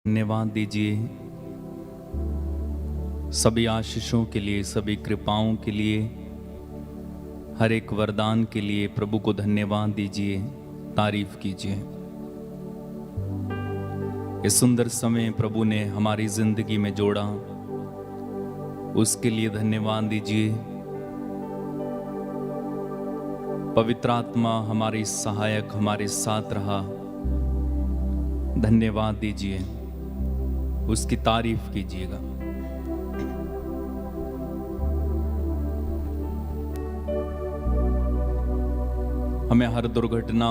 धन्यवाद दीजिए सभी आशीषों के लिए, सभी कृपाओं के लिए, हर एक वरदान के लिए प्रभु को धन्यवाद दीजिए, तारीफ कीजिए। इस सुंदर समय प्रभु ने हमारी जिंदगी में जोड़ा, उसके लिए धन्यवाद दीजिए। पवित्र आत्मा हमारी सहायक, हमारे साथ रहा, धन्यवाद दीजिए, उसकी तारीफ कीजिएगा। हमें हर दुर्घटना,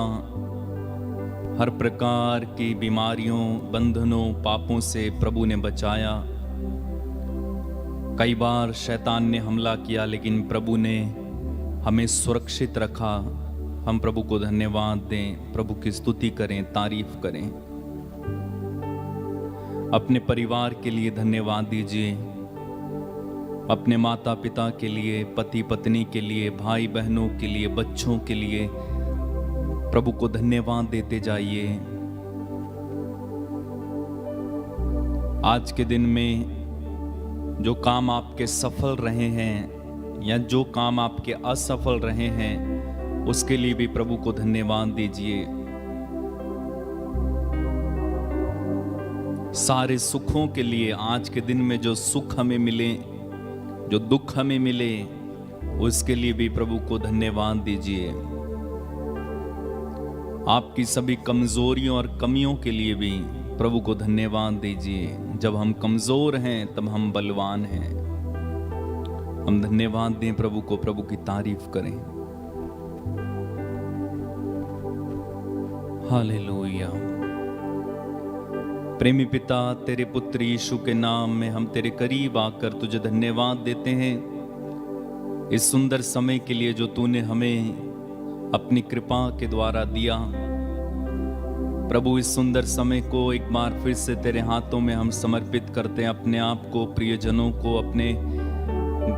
हर प्रकार की बीमारियों, बंधनों, पापों से प्रभु ने बचाया। कई बार शैतान ने हमला किया, लेकिन प्रभु ने हमें सुरक्षित रखा। हम प्रभु को धन्यवाद दें, प्रभु की स्तुति करें, तारीफ करें। अपने परिवार के लिए धन्यवाद दीजिए, अपने माता पिता के लिए, पति पत्नी के लिए, भाई बहनों के लिए, बच्चों के लिए प्रभु को धन्यवाद देते जाइए। आज के दिन में जो काम आपके सफल रहे हैं या जो काम आपके असफल रहे हैं, उसके लिए भी प्रभु को धन्यवाद दीजिए। सारे सुखों के लिए, आज के दिन में जो सुख हमें मिले, जो दुख हमें मिले, उसके लिए भी प्रभु को धन्यवाद दीजिए। आपकी सभी कमजोरियों और कमियों के लिए भी प्रभु को धन्यवाद दीजिए। जब हम कमजोर हैं तब हम बलवान हैं। हम धन्यवाद दें प्रभु को, प्रभु की तारीफ करें। हालेलुया। प्रेमी पिता, तेरे पुत्र यीशु के नाम में हम तेरे करीब आकर तुझे धन्यवाद देते हैं इस सुंदर समय के लिए जो तूने हमें अपनी कृपा के द्वारा दिया। प्रभु, इस सुंदर समय को एक बार फिर से तेरे हाथों में हम समर्पित करते हैं। अपने आप को, प्रियजनों को, अपने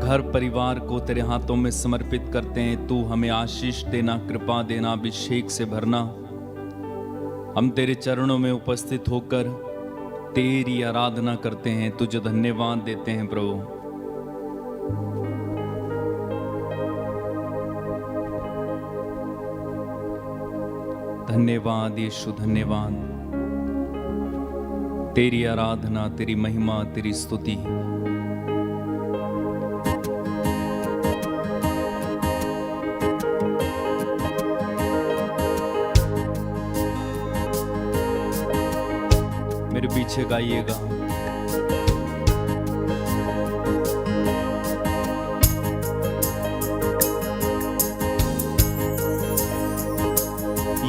घर परिवार को तेरे हाथों में समर्पित करते हैं। तू हमें आशीष देना, कृपा देना, अभिषेक से भरना। हम तेरे चरणों में उपस्थित होकर तेरी आराधना करते हैं, तुझे धन्यवाद देते हैं प्रभु। धन्यवाद यीशु, धन्यवाद। तेरी आराधना, तेरी महिमा, तेरी स्तुति। मेरे पीछे गाइएगा।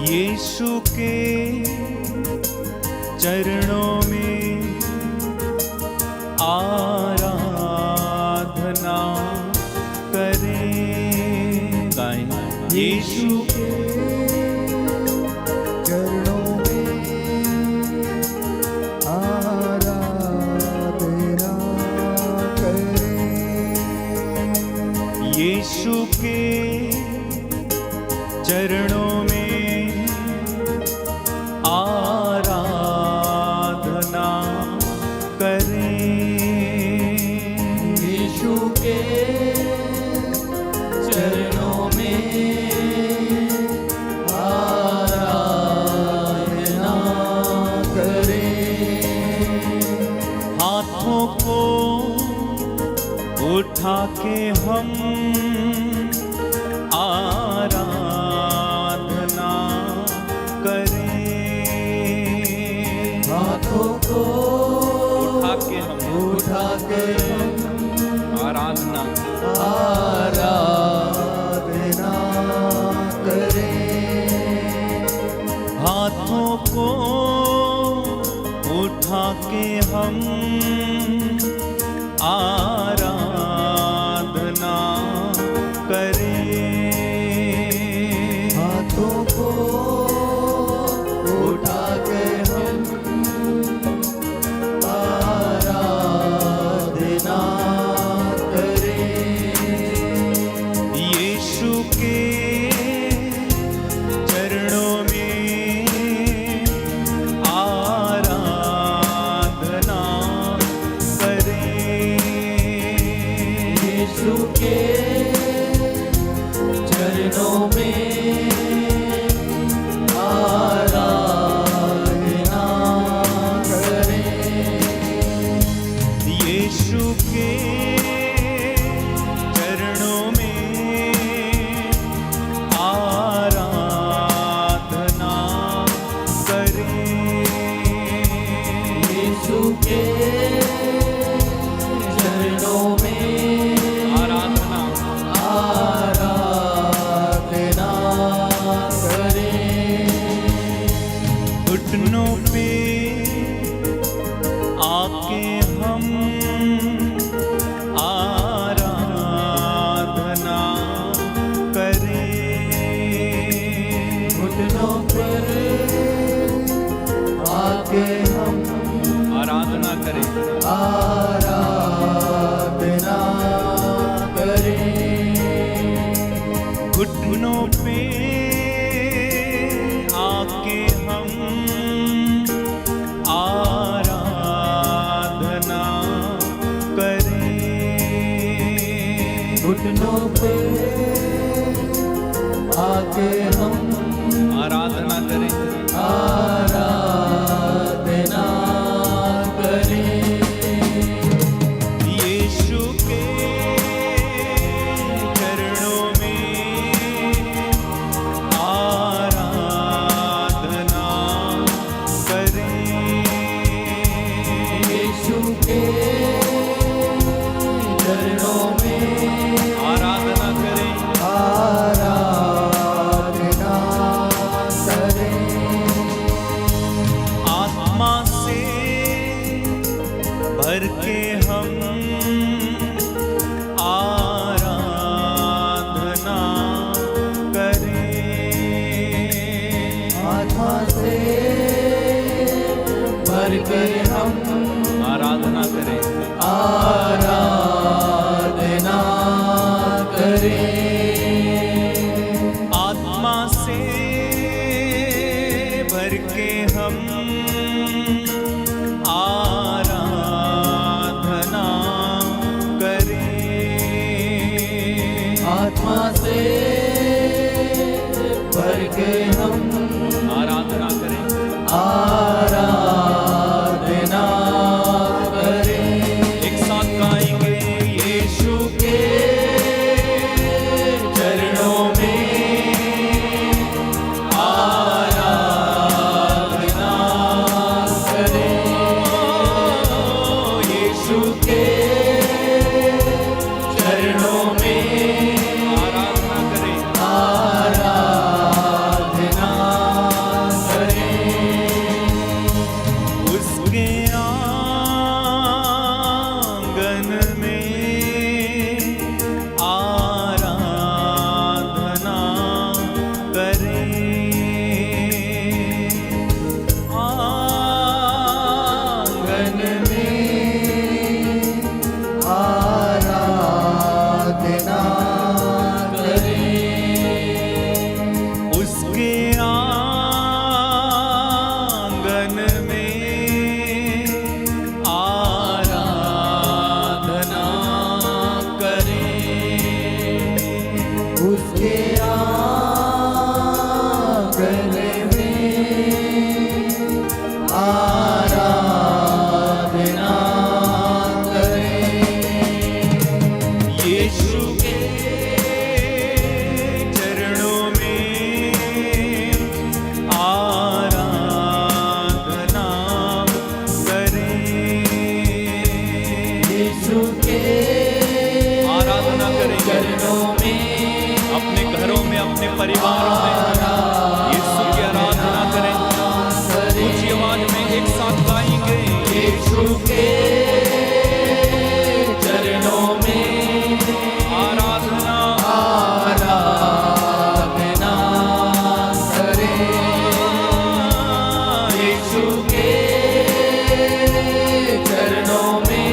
यीशु के चरणों में आराधना करें। यीशु के चरणों में आराधना करें। यीशु के चरणों में आराधना करें। यीशु के चरणों में आराधना करें। हाथों को उठा के हम आराधना करें। हाथों को उठा के हम आराधना करें। हाथों को उठा के हम आराधना करें। हाथों को उठा के हम आराधना करें। यीशु के चरणों में आराधना यीशु के चरणों में आराधना आराधना करें। घुटनों पे आके हम आराधना करें। घुटनों पर आके हम आराधना करें। आराधना करें। घुटनों पे आके हम आराधना करें। घुटनों पे आके हम आराधना करें। आराधना करें। यीशु के चरणों में आराधना करें। यीशु के चरणों में आराधना करें। आराधना करें। आत्मा से भर के हम आराधना करें। आत्मा से भर के हम आराधना करें। आराधना करें। आत्मा से भर के हम आराधना करें। आत्मा से भर के हम आराधना करें। आराधना करें। एक साथ गाएंगे। यीशु के चरणों में आराधना करें। यीशु के चरणों में आराधना करें। आराधना करें। उसके आंगन में आराधना करें। आंगन में आराधना करें। उसके आंगन में आराधना करें। उसके आंगन में आराधना करें। यीशु के चरणों में आराधना करें। यीशु के आराधना करें। चरणों में अपने घरों में, अपने परिवारों में यीशु की आराधना करें। ऊंची आवाज में एक साथ गाएंगे। यीशु के चरणों में आराधना आराधना करें। यीशु के चरणों में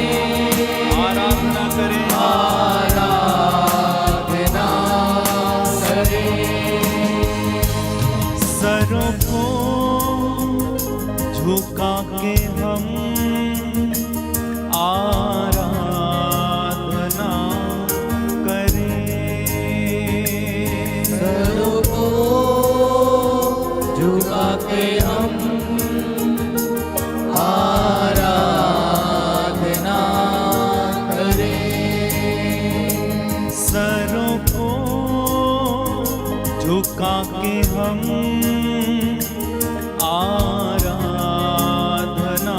आराधना करें। आराधना करें। सरों को झुका के हम आराधना करें। सरों को झुका के हम आराधना करें। सरों को झुका के हम आराधना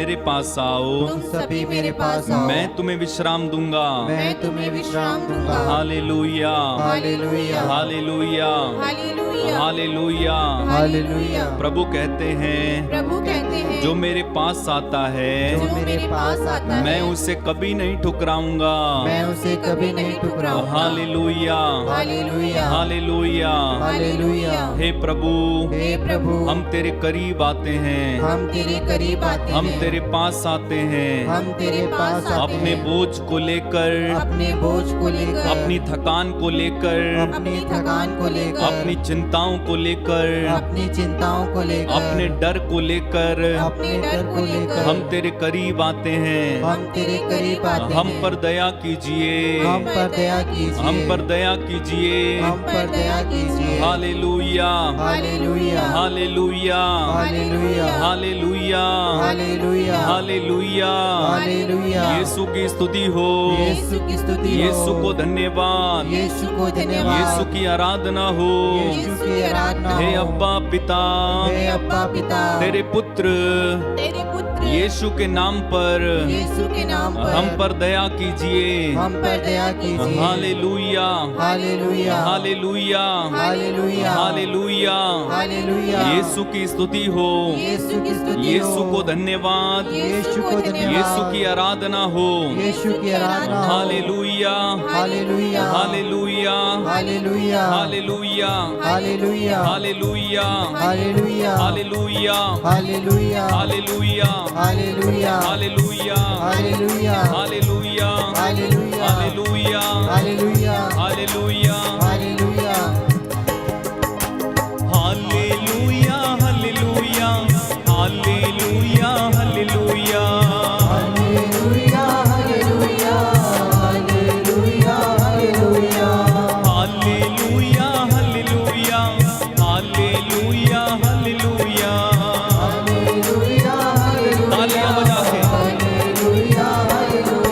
मेरे पास आओ, तुम सभी मेरे पास आओ, मैं तुम्हें विश्राम दूंगा। मैं तुम्हें विश्राम दूंगा। Hallelujah, hallelujah hallelujah, hallelujah, hallelujah. Hallelujah. प्रभु कहते हैं, प्रभु कहते हैं, जो मेरे पास आता है जो मेरे पास आता है, मैं उसे कभी नहीं ठुकराऊंगा। मैं उसे कभी नहीं ठुकराऊंगा। Hallelujah, hallelujah hallelujah. हालेलुया। हे प्रभु, हे प्रभु, हम तेरे करीब आते हैं, हम तेरे करीब आते हम हैं, तेरे पास आते हैं, हम तेरे पास आते अपने हैं, बोझ को लेकर, अपने बोझ को लेकर, अपनी थकान को लेकर, अपनी थकान को लेकर, अपनी चिंताओं को लेकर, अपनी चिंताओं को लेकर, अपने डर को लेकर अपने डर को लेकर हम तेरे करीब आते हैं। हम तेरे करीब आते हम हैं। पर दया कीजिए, हम पर दया कीजिए, हम पर दया कीजिए। हम पर दया कीजिए। Hallelujah, hallelujah hallelujah, hallelujah hallelujah, hallelujah hallelujah. Hallelujah. यीशु की स्तुति हो, यीशु की स्तुति हो, यीशु को धन्यवाद, यीशु को धन्यवाद, यीशु की आराधना हो। यीशु की आराधना हे हो। अब्बा पिता, हे अब्बा पिता, तेरे पुत्र तेरे पुत्र यीशु के नाम पर यीशु के नाम पर हम पर दया कीजिए। हम पर दया कीजिए। Hallelujah, hallelujah hallelujah, hallelujah hallelujah. Hallelujah. यीशु की स्तुति हो, यीशु की स्तुति यीशु हो। को धन्यवाद, यीशु को धन्यवाद, यीशु की आराधना हो। यीशु की आराधना हो। Hallelujah, hallelujah hallelujah, hallelujah hallelujah, hallelujah hallelujah, hallelujah hallelujah, hallelujah hallelujah, hallelujah hallelujah, hallelujah hallelujah, hallelujah hallelujah, hallelujah hallelujah, hallelujah hallelujah, hallelujah, hallelujah, hallelujah. Hallelujah hallelujah hallelujah hallelujah hallelujah, hallelujah, hallelujah, hallelujah. Hallelujah तालियां बजा के hallelujah hallelujah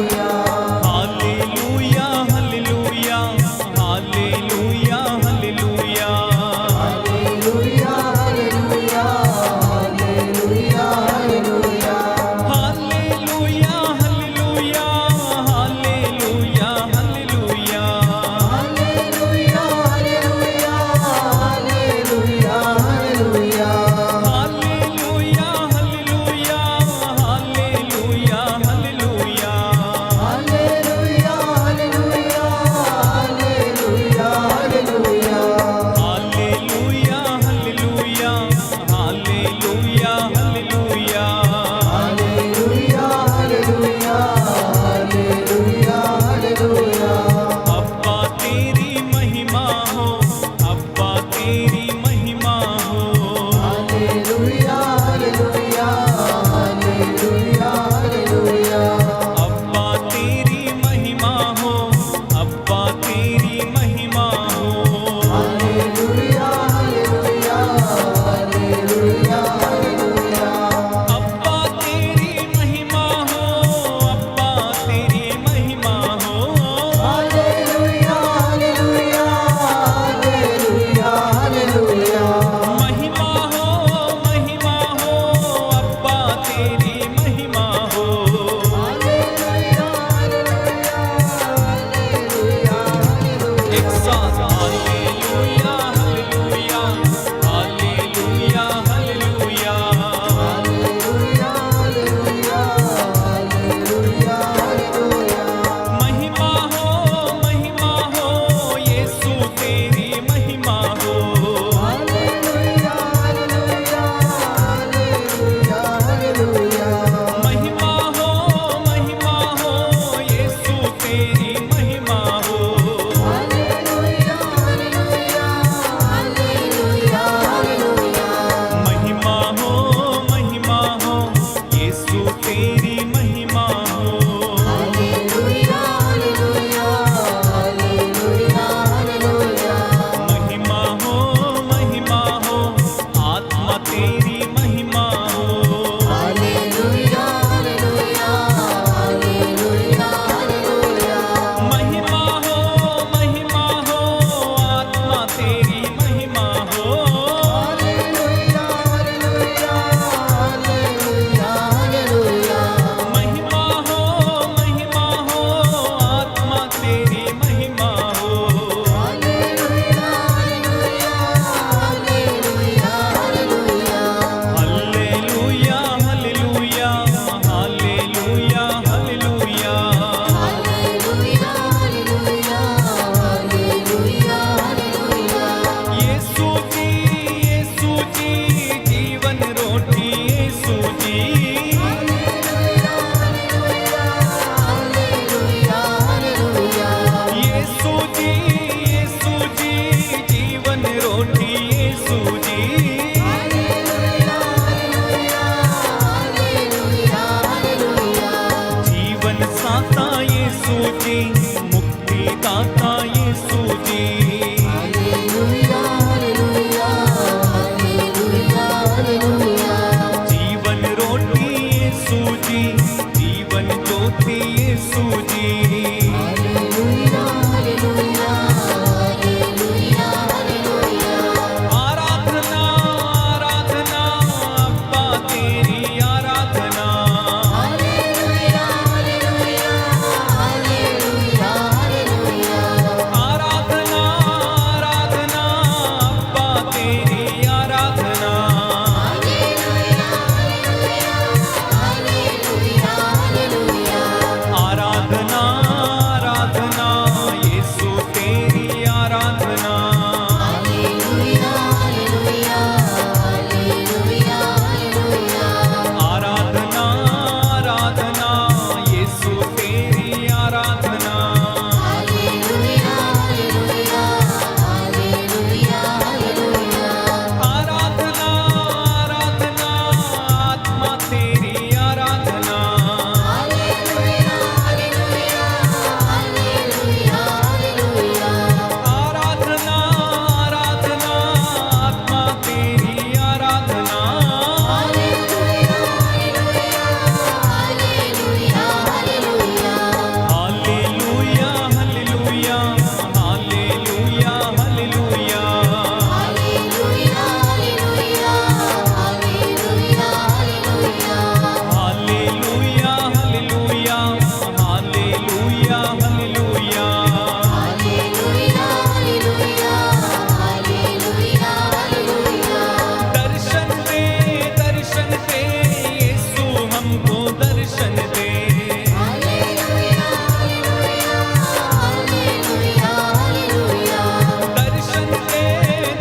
ज्योति यीशु जी। Hallelujah hallelujah hallelujah hallelujah आराधना आराधना अब्बा तेरी आराधना। Hallelujah hallelujah hallelujah hallelujah आराधना आराधना अब्बा तेरी आराधना। आराधना आराधना यीशु तेरी आराधना। आराधना आराधना यीशु तेरी आराधना। आराधना आराधना आत्मा तेरी आराधना। आराधना आराधना आत्मा तेरी आराधना। Hallelujah hallelujah hallelujah hallelujah. Hallelujah hallelujah hallelujah hallelujah. दर्शन दे यीशु हमको दर्शन दे।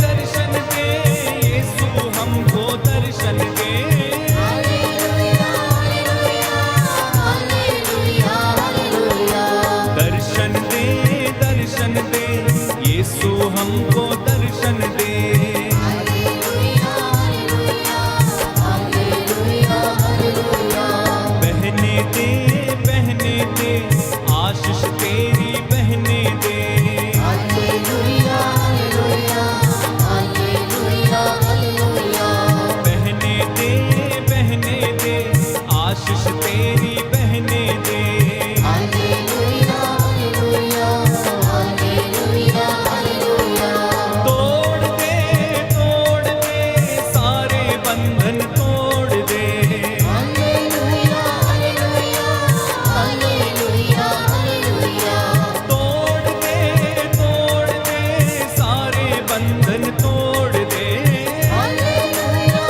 दर्शन दे यीशु हमको दर्शन दे। दर्शन दे यीशु हमको दर्शन दे। बहने दे आशीष तेरी बहने दे। बहने दे आशीष तेरी बहने दे। तोड़ दे सारे बंधन तोड़ दे। तोड़ दे सारे बंधन तोड़ दे। हालेलुया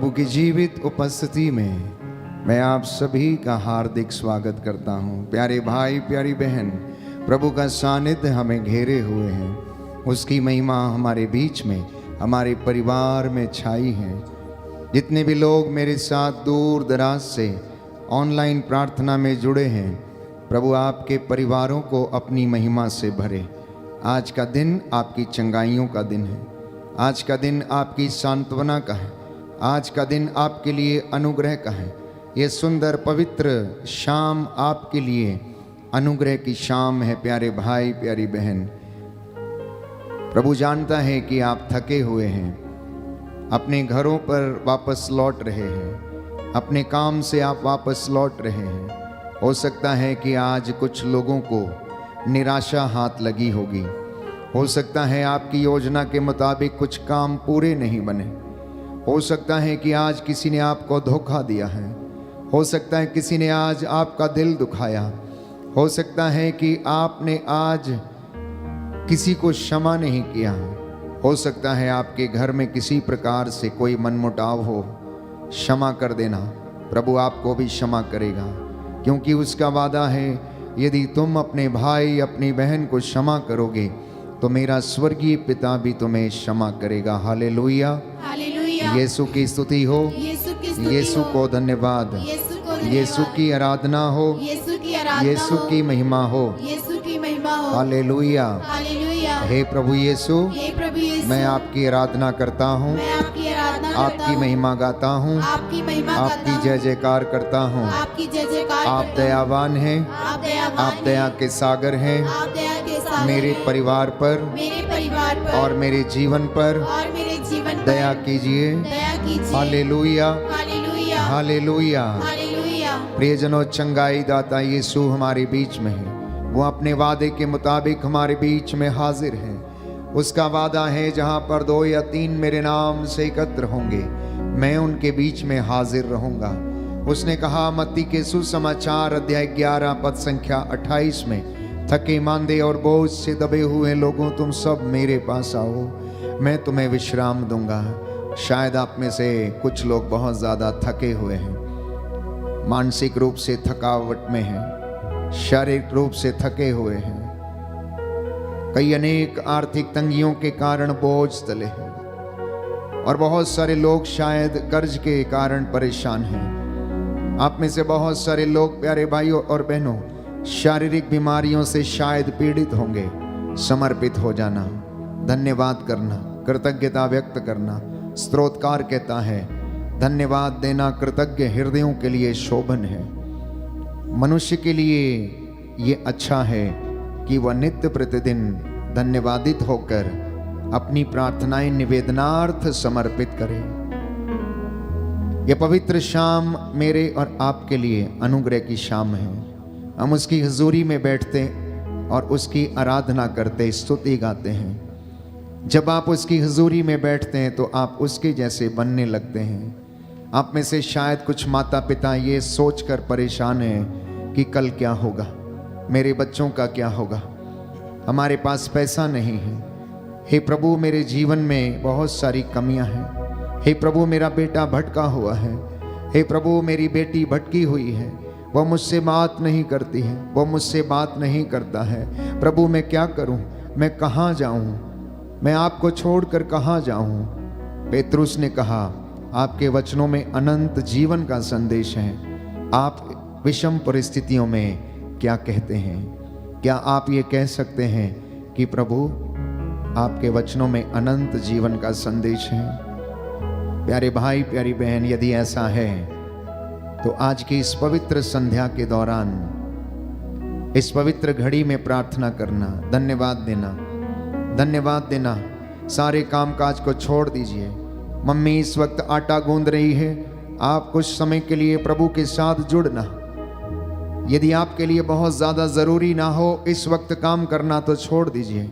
प्रभु की जीवित उपस्थिति में मैं आप सभी का हार्दिक स्वागत करता हूं। प्यारे भाई प्यारी बहन, प्रभु का सानिध्य हमें घेरे हुए हैं, उसकी महिमा हमारे बीच में, हमारे परिवार में छाई है। जितने भी लोग मेरे साथ दूर दराज से ऑनलाइन प्रार्थना में जुड़े हैं, प्रभु आपके परिवारों को अपनी महिमा से भरे। आज का दिन आपकी चंगाइयों का दिन है, आज का दिन आपकी सांत्वना का है, आज का दिन आपके लिए अनुग्रह का है। ये सुंदर पवित्र शाम आपके लिए अनुग्रह की शाम है। प्यारे भाई प्यारी बहन, प्रभु जानता है कि आप थके हुए हैं, अपने घरों पर वापस लौट रहे हैं, अपने काम से आप वापस लौट रहे हैं। हो सकता है कि आज कुछ लोगों को निराशा हाथ लगी होगी, हो सकता है आपकी योजना के मुताबिक कुछ काम पूरे नहीं बने, हो सकता है कि आज किसी ने आपको धोखा दिया है, हो सकता है किसी ने आज आपका दिल दुखाया, हो सकता है कि आपने आज किसी को क्षमा नहीं किया, हो सकता है आपके घर में किसी प्रकार से कोई मनमुटाव हो। क्षमा कर देना, प्रभु आपको भी क्षमा करेगा, क्योंकि उसका वादा है, यदि तुम अपने भाई अपनी बहन को क्षमा करोगे तो मेरा स्वर्गीय पिता भी तुम्हें क्षमा करेगा। Hallelujah, hallelujah. यीशु की स्तुति हो, यीशु की स्तुति यीशु हो। को धन्यवाद, यीशु को धन्यवाद। यीशु की आराधना हो, यीशु की आराधना यीशु हो। की महिमा हो। यीशु की महिमा हो। हालेलुया। हालेलुया। हे प्रभु यीशु, हे प्रभु यीशु, मैं आपकी आराधना करता हूँ, मैं आपकी आराधना करता आपकी हूँ, महिमा गाता हूँ, आपकी महिमा गाता आपकी हूँ, जय जयकार करता हूँ। आपकी जय जयकार आप करता हूँ। दयावान हैं, आप दयावान आप हैं, दया के सागर हैं, आप दया के सागर मेरे हैं। परिवार पर मेरे परिवार पर और मेरे जीवन पर और मेरे जीवन पर दया कीजिए। दया कीजिए। Hallelujah, hallelujah. हालेलुया। हालेलुया। प्रियजनों, चंगाई दाता यीशु हमारे बीच में है, वो अपने वादे के मुताबिक हमारे बीच में हाजिर है। उसका वादा है, जहाँ पर 2 या 3 मेरे नाम से एकत्र होंगे, मैं उनके बीच में हाजिर रहूंगा। उसने कहा मत्ती के सुसमाचार अध्याय 11 पद संख्या 28 में, थके मांदे और बोझ से दबे हुए लोगों, तुम सब मेरे पास आओ, मैं तुम्हें विश्राम दूंगा। शायद आप में से कुछ लोग बहुत ज़्यादा थके हुए हैं, मानसिक रूप से थकावट में हैं, शारीरिक रूप से थके हुए हैं, कई अनेक आर्थिक तंगियों के कारण बोझ तले हैं, और बहुत सारे लोग शायद कर्ज के कारण परेशान हैं। आप में से बहुत सारे लोग, प्यारे भाइयों और बहनों, शारीरिक बीमारियों से शायद पीड़ित होंगे। समर्पित हो जाना, धन्यवाद करना, कृतज्ञता व्यक्त करना। स्तोत्रकार कहता है, धन्यवाद देना कृतज्ञ हृदयों के लिए शोभन है। मनुष्य के लिए ये अच्छा है कि वह नित्य प्रतिदिन धन्यवादित होकर अपनी प्रार्थनाएं निवेदनार्थ समर्पित करे। यह पवित्र शाम मेरे और आपके लिए अनुग्रह की शाम है। हम उसकी हजूरी में बैठते और उसकी आराधना करते, स्तुति गाते हैं। जब आप उसकी हजूरी में बैठते हैं तो आप उसके जैसे बनने लगते हैं। आप में से शायद कुछ माता पिता ये सोचकर परेशान हैं कि कल क्या होगा, मेरे बच्चों का क्या होगा, हमारे पास पैसा नहीं है। हे प्रभु, मेरे जीवन में बहुत सारी कमियां हैं। हे प्रभु, मेरा बेटा भटका हुआ है। हे प्रभु, मेरी बेटी भटकी हुई है, वह मुझसे बात नहीं करती है, वह मुझसे बात नहीं करता है। प्रभु, मैं क्या करूं, मैं कहाँ जाऊं, मैं आपको छोड़कर कहाँ जाऊं। पेतरुस ने कहा, आपके वचनों में अनंत जीवन का संदेश है। आप विषम परिस्थितियों में क्या कहते हैं? क्या आप ये कह सकते हैं कि प्रभु, आपके वचनों में अनंत जीवन का संदेश है? प्यारे भाई प्यारी बहन, यदि ऐसा है तो आज की इस पवित्र संध्या के दौरान, इस पवित्र घड़ी में प्रार्थना करना, धन्यवाद देना, धन्यवाद देना। सारे कामकाज को छोड़ दीजिए। मम्मी इस वक्त आटा गूंद रही है, आप कुछ समय के लिए प्रभु के साथ जुड़ना। यदि आपके लिए बहुत ज़्यादा ज़रूरी ना हो इस वक्त काम करना तो छोड़ दीजिए,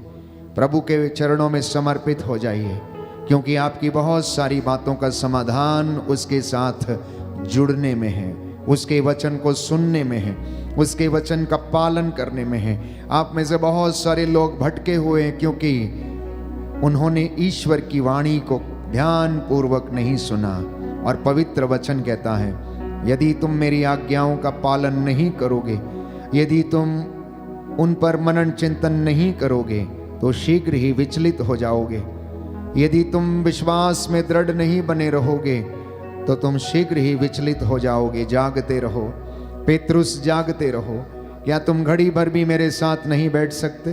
प्रभु के चरणों में समर्पित हो जाइए, क्योंकि आपकी बहुत सारी बातों का समाधान उसके साथ जुड़ने में है, उसके वचन को सुनने में है, उसके वचन का पालन करने में है। आप में से बहुत सारे लोग भटके हुए हैं क्योंकि उन्होंने ईश्वर की वाणी को ध्यान पूर्वक नहीं सुना, और पवित्र वचन कहता है, यदि तुम मेरी आज्ञाओं का पालन नहीं करोगे, यदि तुम उन पर मनन चिंतन नहीं करोगे, तो शीघ्र ही विचलित हो जाओगे। यदि तुम विश्वास में दृढ़ नहीं बने रहोगे, तो तुम शीघ्र ही विचलित हो जाओगे। जागते रहो पेत्रुस, जागते रहो। क्या तुम घड़ी भर भी मेरे साथ नहीं बैठ सकते?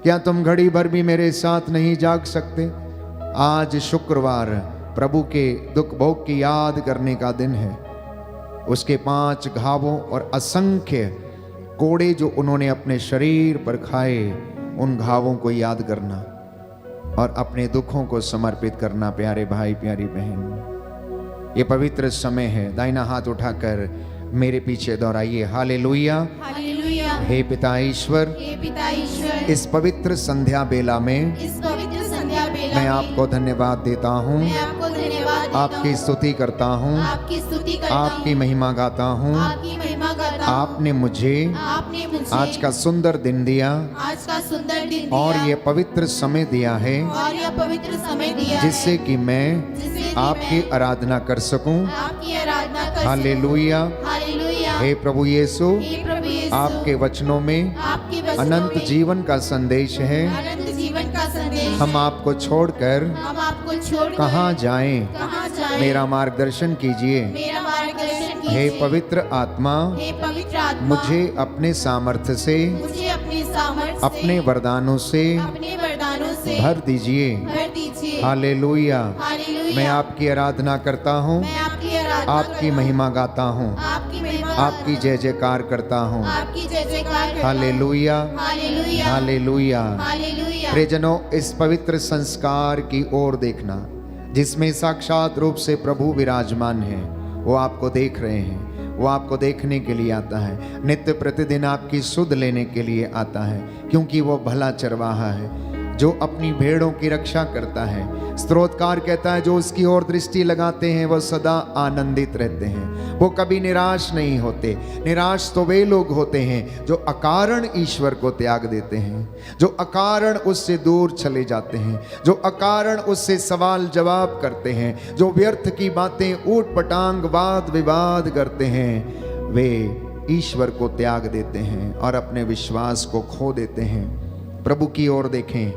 क्या तुम घड़ी भर भी मेरे साथ नहीं जाग सकते? आज शुक्रवार प्रभु के दुख भोग की याद करने का दिन है। उसके 5 घावों और असंख्य कोड़े जो उन्होंने अपने शरीर पर खाए, उन घावों को याद करना और अपने दुखों को समर्पित करना। प्यारे भाई, प्यारी बहन, ये पवित्र समय है। दाहिना हाथ उठाकर मेरे पीछे दोहराइए, हालेलुया। हालेलुया। हे पिता ईश्वर, हे पिता ईश्वर, इस पवित्र संध्या बेला में इस पवित्र संध्या बेला मैं में आपको धन्यवाद देता हूँ, मैं आपको धन्यवाद देता आपकी हूँ, स्तुति करता हूँ, आपकी स्तुति करता आपकी हूँ, महिमा गाता हूँ। आपकी महिमा करता हूँ। आपने मुझे आज का सुंदर दिन दिया आज का सुंदर दिन और दिया ये पवित्र समय दिया है, और यह पवित्र समय दिया जिससे है, कि मैं जिससे कि आपकी मैं आराधना कर सकूं। आपकी आराधना कर सकूं। हालेलुया। हालेलुया। हे प्रभु यीशु, हे प्रभु यीशु, आपके वचनों में आपके वचनों अनंत में जीवन का संदेश है। अनंत जीवन का संदेश हम आपको छोड़कर हम आपको छोड़ कहाँ जाएं? कहाँ जाएं? मेरा मार्गदर्शन कीजिए। मेरा मार्गदर्शन कीजिए। हे पवित्र आत्मा, हे पवित्र आत्मा, मुझे अपने सामर्थ्य से, मुझे अपने सामर्थ्य से, अपने वरदानों से अपने वरदानों से भर दीजिए। भर दीजिए। हालेलुया। हालेलुया। मैं आपकी आराधना करता हूँ, मैं आपकी आराधना आपकी करता महिमा गाता हूँ, हूँ, आपकी महिमा आपकी जय जयकार करता हूँ। आपकी जय जयकार करता हूँ। हालेलुया। हालेलुया। हालेलुया। हालेलुया। प्रियजनों, इस पवित्र संस्कार की ओर देखना, जिसमें साक्षात रूप से प्रभु विराजमान है। वो आपको देख रहे हैं, वो आपको देखने के लिए आता है, नित्य प्रतिदिन आपकी सुध लेने के लिए आता है, क्योंकि वो भला चरवाहा है जो अपनी भेड़ों की रक्षा करता है। स्तोत्रकार कहता है, जो उसकी ओर दृष्टि लगाते हैं वह सदा आनंदित रहते हैं, वो कभी निराश नहीं होते। निराश तो वे लोग होते हैं जो अकारण ईश्वर को त्याग देते हैं, जो अकारण उससे दूर चले जाते हैं, जो अकारण उससे सवाल जवाब करते हैं, जो व्यर्थ की बातें, ऊट पटांग, वाद विवाद करते हैं। वे ईश्वर को त्याग देते हैं और अपने विश्वास को खो देते हैं। प्रभु की ओर देखें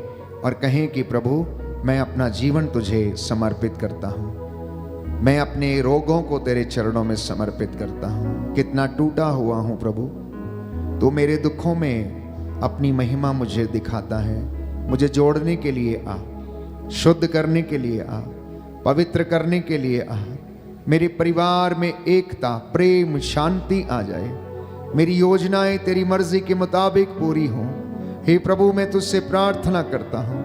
और कहें कि प्रभु, मैं अपना जीवन तुझे समर्पित करता हूँ, मैं अपने रोगों को तेरे चरणों में समर्पित करता हूँ। कितना टूटा हुआ हूँ प्रभु, तू मेरे दुखों में अपनी महिमा मुझे दिखाता है। मुझे जोड़ने के लिए आ, शुद्ध करने के लिए आ, पवित्र करने के लिए आ। मेरे परिवार में एकता, प्रेम, शांति आ जाए। मेरी योजनाएं तेरी मर्जी के मुताबिक पूरी हों। हे प्रभु, मैं तुझसे प्रार्थना करता हूँ,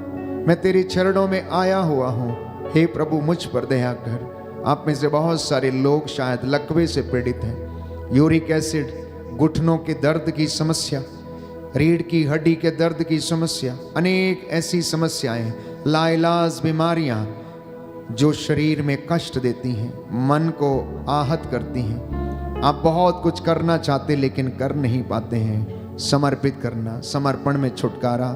मैं तेरे चरणों में आया हुआ हूँ। हे प्रभु, मुझ पर दया कर। आप में से बहुत सारे लोग शायद लकवे से पीड़ित हैं, यूरिक एसिड, घुटनों के दर्द की समस्या, रीढ़ की हड्डी के दर्द की समस्या, अनेक ऐसी समस्याएं, लाइलाज बीमारियां जो शरीर में कष्ट देती हैं, मन को आहत करती हैं। आप बहुत कुछ करना चाहते लेकिन कर नहीं पाते हैं। समर्पित करना, समर्पण में छुटकारा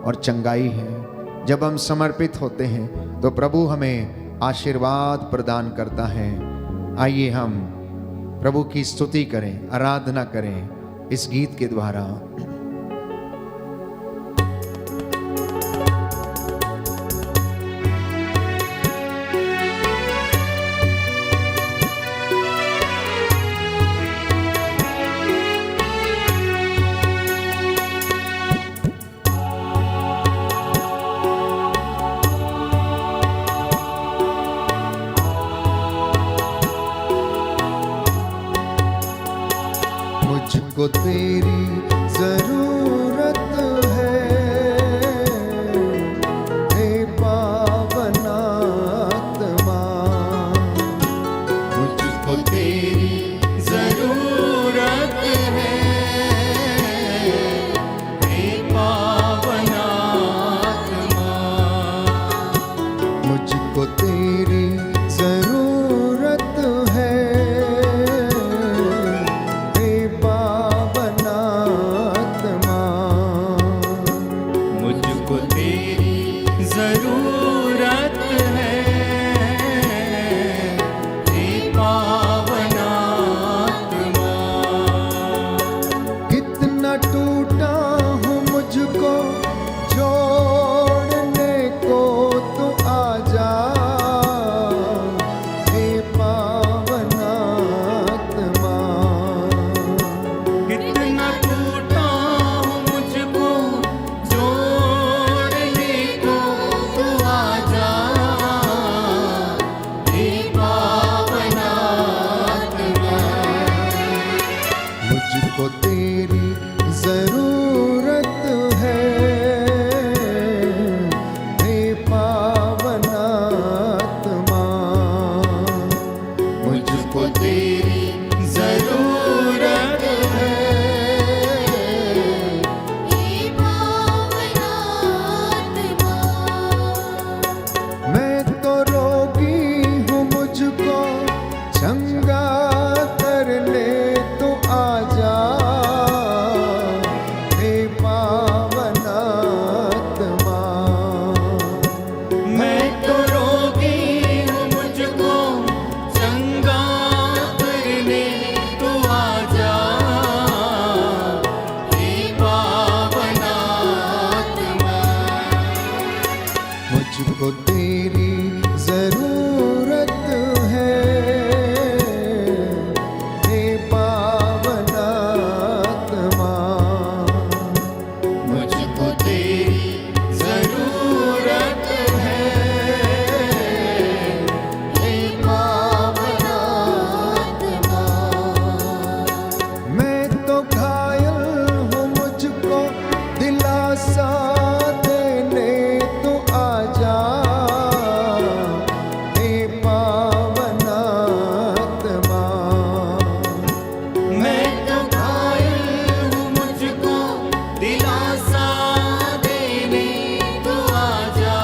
और चंगाई है। जब हम समर्पित होते हैं तो प्रभु हमें आशीर्वाद प्रदान करता है। आइए हम प्रभु की स्तुति करें, आराधना करें इस गीत के द्वारा। मुझको तेरी जरूरत है, हे पावन आत्मा। मुझको तेरी जरूरत है, हे पावन आत्मा। मुझको तेरी जरूरत है, हे पावन आत्मा। पावनात्मा। कितना टूटा हूँ मुझको जोड़ने को तो आजा, हे पावनात्मा। कितना टूटा हूँ मुझको जोड़ने को तू आजा, हे पावनात्मा। मुझको तेरी जरूरत है, हे पावनात्मा। मुझको तेरी जरूरत है, हे पावनात्मा। मैं तो रोगी हूँ, मुझको चंगा कर ले तो आजा, हे पावनात्मा। मैं तो रोगी हूँ, मुझको चंगा करने तू आजा, हे पावनात्मा। मुझको तेरी जरूरत है, हे पावनात्मा। मुझको तेरी जरूरत है, हे पावनात्मा। मैं तो घायल हूँ, मुझको दिलासा देने तो आजा, हे पावनात्मा। मैं तो घायल हूँ, मुझको दिलासा देने तू आजा,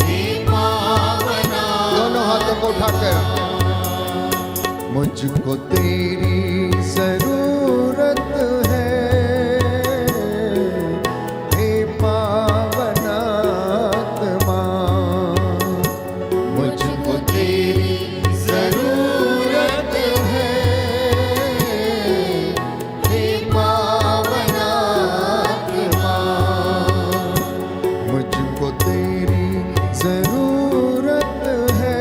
हे पावनात्मा। दोनों हाथों को उठाकर मुझको तेरी जरूरत है, हे पावनात्मा। मुझको तेरी जरूरत है, हे पावनात्मा। मुझको तेरी जरूरत है,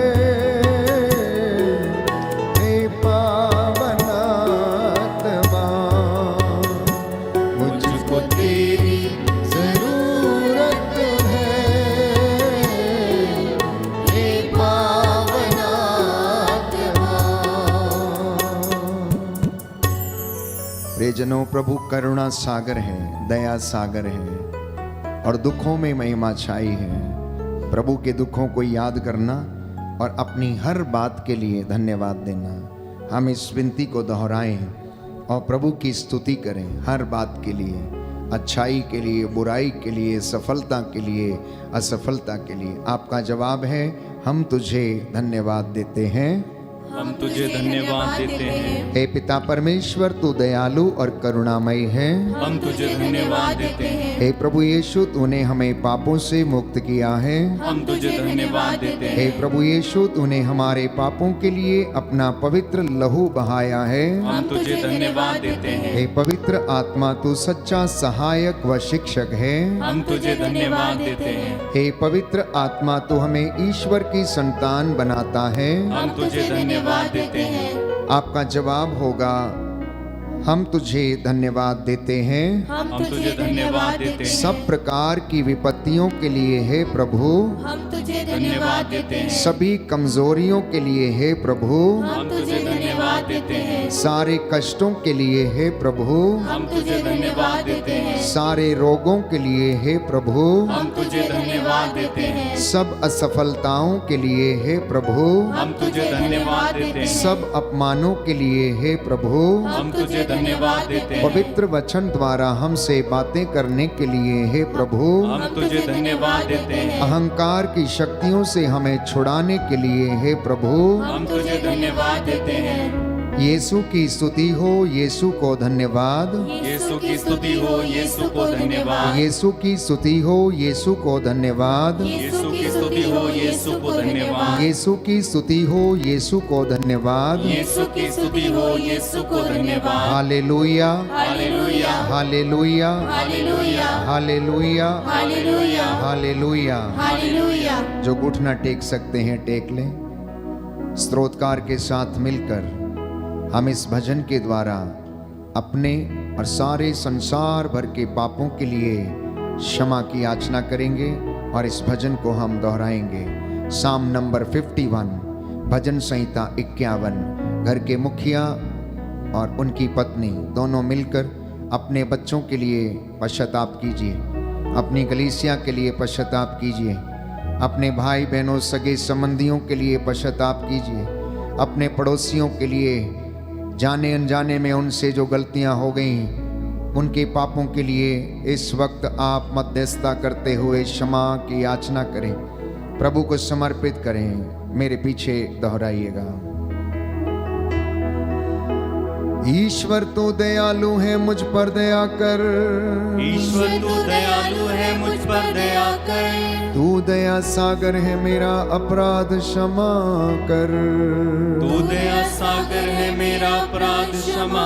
हे पावनात्मा। मुझको तेरी जरूरत है, हे पावनात्मा। प्रियजनों, प्रभु करुणा सागर है, दया सागर है और दुखों में महिमा छाई है। प्रभु के दुखों को याद करना और अपनी हर बात के लिए धन्यवाद देना। हम इस विनती को दोहराएं और प्रभु की स्तुति करें हर बात के लिए, अच्छाई के लिए, बुराई के लिए, सफलता के लिए, असफलता के लिए। आपका जवाब है, हम तुझे धन्यवाद देते हैं। हम तुझे धन्यवाद देते हैं। हे पिता परमेश्वर, तू दयालु और करुणामयी है। हम तुझे धन्यवाद देते हैं। हे प्रभु यीशु, तूने हमें पापों से मुक्त किया है। हम तुझे धन्यवाद देते हे हैं। प्रभु यीशु, तूने हमारे पापों के लिए अपना पवित्र लहू बहाया है। हम तुझे धन्यवाद देते हैं। हे पवित्र आत्मा, तू सच्चा सहायक व शिक्षक है। हम तुझे धन्यवाद देते हैं। हे पवित्र आत्मा, तू हमें ईश्वर की संतान बनाता है। हम तुझे धन्यवाद देते हैं। आपका जवाब होगा, हम तुझे धन्यवाद देते हैं। हम हम तुझे धन्यवाद देते हैं। सब प्रकार की विपत्तियों के लिए हे प्रभु। हम तुझे धन्यवाद देते हैं। सभी कमजोरियों के लिए हे प्रभु। हम तुझे धन्यवाद देते हैं। सारे कष्टों के लिए हे प्रभु। हम तुझे धन्यवाद देते हैं। सारे रोगों के लिए हे प्रभु। हम तुझे धन्यवाद देते हैं। सब असफलताओं के लिए हे प्रभु। हम तुझे धन्यवाद देते हैं। सब अपमानों के लिए हे प्रभु। हम तुझे धन्यवाद देते हैं। पवित्र वचन द्वारा हमसे बातें करने के लिए हे प्रभु। हम तुझे धन्यवाद देते हैं। अहंकार की शक्तियों से हमें छुड़ाने के लिए हे प्रभु। हम तुझे धन्यवाद देते हैं। यीशु की स्तुति हो, यीशु को धन्यवाद। यीशु की स्तुति हो, यीशु को धन्यवाद। यीशु की स्तुति हो, यीशु को धन्यवाद। यीशु की स्तुति हो, यीशु को धन्यवाद। यीशु की स्तुति हो, यीशु को धन्यवाद। यीशु की स्तुति हो, यीशु को धन्यवाद। Hallelujah, hallelujah, hallelujah, hallelujah, hallelujah, hallelujah, hallelujah. Hallelujah. जो घुटना टेक सकते हैं टेक लें। स्तोत्रकार के साथ मिलकर हम इस भजन के द्वारा अपने और सारे संसार भर के पापों के लिए क्षमा की याचना करेंगे और इस भजन को हम दोहराएंगे। साम नंबर 51, भजन संहिता 51। घर के मुखिया और उनकी पत्नी दोनों मिलकर अपने बच्चों के लिए पश्चाताप कीजिए, अपनी कलीसिया के लिए पश्चाताप कीजिए, अपने भाई बहनों सगे संबंधियों के लिए पश्चाताप कीजिए, अपने पड़ोसियों के लिए, जाने अनजाने में उनसे जो गलतियां हो गई उनके पापों के लिए इस वक्त आप मध्यस्थता करते हुए क्षमा की याचना करें, प्रभु को समर्पित करें। मेरे पीछे दोहराइएगा। ईश्वर तो दयालु है, मुझ पर दया कर। ईश्वर तू दयालु है, मुझ पर दया कर। तू दया सागर है, मेरा अपराध क्षमा कर। तू दया सागर है, मेरा अपराध क्षमा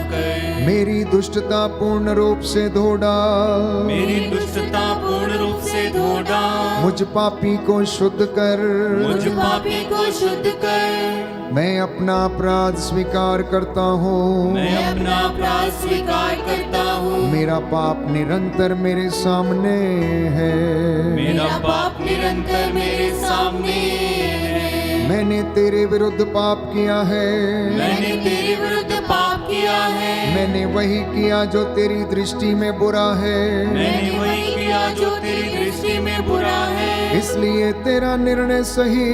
कर। मेरी दुष्टता पूर्ण रूप से धो डाल। मेरी दुष्टता पूर्ण रूप से धो डाल। मुझ पापी को शुद्ध कर। मुझ पापी को शुद्ध कर। मैं अपना अपराध स्वीकार करता हूँ। मैं अपना अपराध स्वीकार करता हूँ। मेरा पाप निरंतर मेरे सामने है। मेरा पाप निरंतर मेरे सामने है। मैंने तेरे विरुद्ध पाप किया है। मैंने तेरे विरुद्ध पाप किया है। मैंने वही किया जो तेरी दृष्टि में बुरा है। मैंने वही किया जो तेरी दृष्टि में बुरा है। इसलिए तेरा निर्णय सही।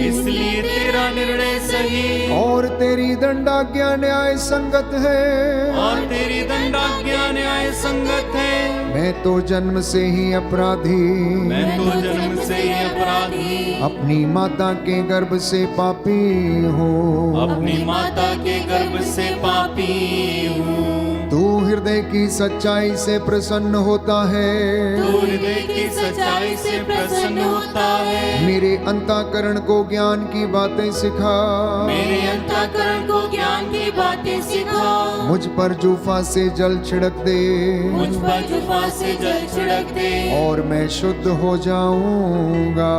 इसलिए तेरा निर्णय सही। और तेरी दंडाज्ञा न्याय संगत है। और तेरी दंडाज्ञा न्याय संगत है। मैं तो जन्म से ही अपराधी। मैं तो जन्म से ही अपराधी। अपनी माता के गर्भ से पापी हूँ। अपनी माता के गर्भ से पापी हूँ। तू हृदय की सच्चाई से प्रसन्न होता है। तू हृदय की सच्चाई से प्रसन्न होता है। मेरे अंतःकरण को ज्ञान की बातें सिखा। मेरे अंतःकरण को ज्ञान की बातें सिखा। मुझ पर जूफा से जल छिड़क दे। मुझ पर जुफा से जल छिड़क दे। और मैं शुद्ध हो जाऊंगा।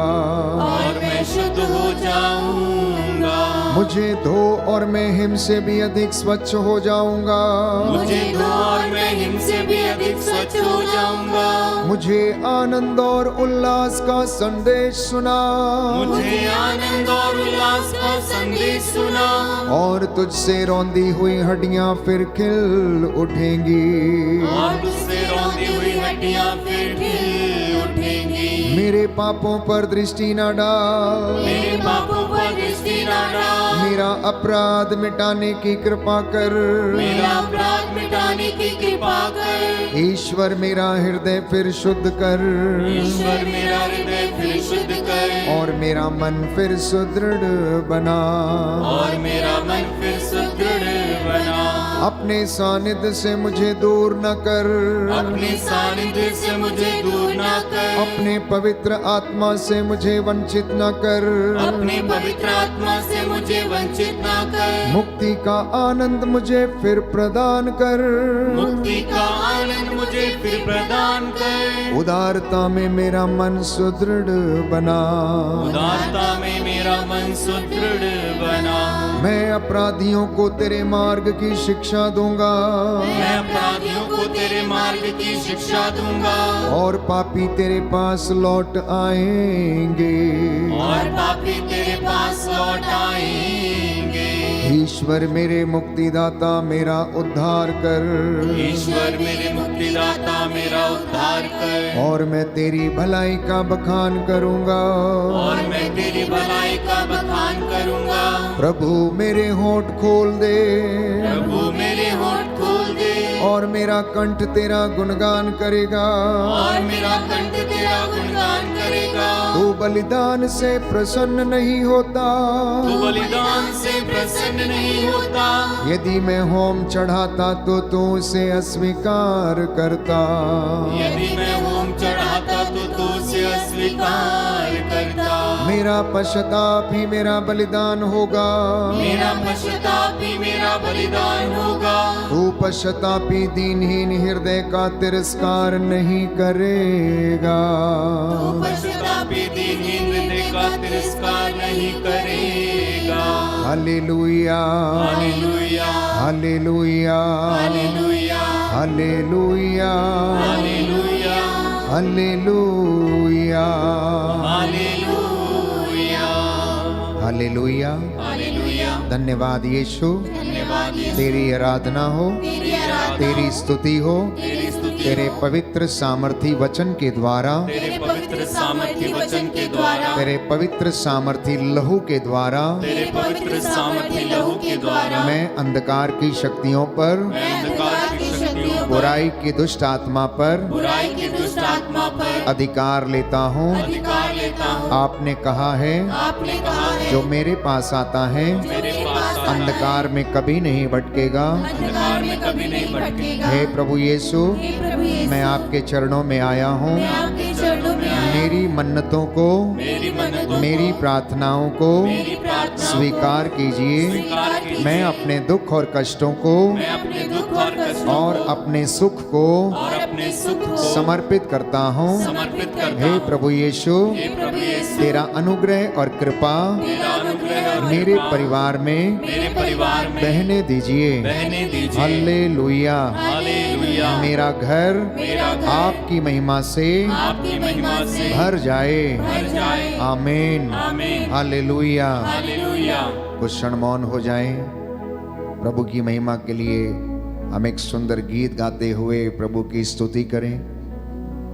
और मैं शुद्ध हो जाऊंगा। मुझे धो और मैं हिम से भी अधिक स्वच्छ हो जाऊंगा। मुझे धो और मैं हिम से भी अधिक स्वच्छ हो जाऊंगा। मुझे आनंद और उल्लास का संदेश सुना। मुझे आनंद और उल्लास का संदेश सुना। और तुझसे रौंदी हुई हड्डियां फिर खिल उठेंगी। और तुझसे रौंदी हुई हड्डियां फिर खिल उठेंगी। मेरे पापों पर दृष्टि न डाल। मेरे पापों पर दृष्टि न डाल। मेरा अपराध मिटाने की कृपा कर। मेरा अपराध मिटाने की कृपा कर। ईश्वर मेरा हृदय फिर शुद्ध कर। ईश्वर मेरा हृदय फिर शुद्ध कर। और मेरा मन फिर सुदृढ़ बना। और मेरा मन फिर सुदृढ़ बना। अपने सानिध्य से मुझे दूर न कर। अपने सानिध्य से मुझे दूर न कर। अपने पवित्र आत्मा से मुझे वंचित न कर। अपने पवित्र आत्मा से मुझे वंचित न कर। मुक्ति का आनंद मुझे फिर प्रदान कर। मुक्ति का आनंद मुझे फिर प्रदान कर। उदारता में मेरा मन सुदृढ़ बना। उदारता में मेरा मन सुदृढ़ बना। मैं अपराधियों को तेरे मार्ग की शिक्षा दूंगा। मैं अपराधियों को तेरे मार्ग की शिक्षा दूंगा। और पापी तेरे पास लौट आएंगे। और पापी तेरे पास लौट आएंगे। ईश्वर मेरे मुक्तिदाता मेरा उद्धार कर। ईश्वर मेरे मुक्तिदाता मेरा उद्धार कर। और मैं तेरी भलाई का बखान करूंगा। और मैं तेरी भलाई का बखान करूंगा। प्रभु मेरे होंठ खोल दे। प्रभु मेरे होंठ खोल दे। और मेरा कंठ तेरा गुणगान करेगा। और मेरा कंठ तेरा गुणगान करेगा। तू बलिदान से प्रसन्न नहीं होता। तू बलिदान मुझसे प्रसन्न नहीं होता। यदि मैं होम चढ़ाता तो तू उसे अस्वीकार करता। यदि मैं होम चढ़ाता तो तू उसे अस्वीकार करता। मेरा पश्चाताप ही मेरा बलिदान होगा। मेरा पश्चाताप ही मेरा बलिदान होगा। तू पश्चातापी दीनहीन हृदय का तिरस्कार नहीं करेगा। तू पश्चातापी दीनहीन हृदय का तिरस्कार नहीं करेगा। Hallelujah hallelujah hallelujah hallelujah hallelujah hallelujah hallelujah hallelujah hallelujah. Hallelujah. धन्यवाद यीशु, धन्यवाद यीशु। तेरी आराधना हो, तेरी आराधना, तेरी स्तुति हो, तेरी स्तुति, तेरे पवित्र सामर्थी वचन के द्वारा, तेरे पवित्र सामर्थी वचन के द्वारा, तेरे पवित्र सामर्थी लहू के द्वारा तेरे पवित्र सामर्थी लहू के द्वारा मैं अंधकार की शक्तियों पर, मैं अंधकार की शक्तियों पर, बुराई की दुष्ट आत्मा पर बुराई की दुष्ट आत्मा पर अधिकार लेता हूँ। अधिकार लेता हूँ। आपने कहा है, आपने कहा है, जो मेरे पास आता है मेरे पास अंधकार में कभी नहीं भटकेगा। अंधकार में कभी नहीं भटकेगा। हे प्रभु यीशु, हे प्रभु यीशु, मैं आपके चरणों में आया हूँ। मैं आपके चरणों में आया मेरी मन्नतों को, मेरी मन्नतों मेरी प्रार्थनाओं को मेरी प्रार्थना स्वीकार कीजिए। स्वीकार कीजिए। मैं अपने दुख और कष्टों को मैं अपने दुख और कष्टों और अपने सुख को और अपने सुख को समर्पित करता हूँ। समर्पित करता हे हूँ। प्रभु यीशु, हे प्रभु यीशु, तेरा अनुग्रह और कृपा तेरा अनुग्रह और मेरे कृपा परिवार में मेरे परिवार में बहने दीजिए। बहने दीजिए। हालेलुया। हालेलुया। मेरा घर मेरा घर आपकी महिमा से आपकी महिमा से भर जाए। भर जाए। आमीन। आमीन। हालेलुया। हालेलुया। कुछ क्षण मौन हो जाएं। प्रभु की महिमा के लिए हम एक सुंदर गीत गाते हुए प्रभु की स्तुति करें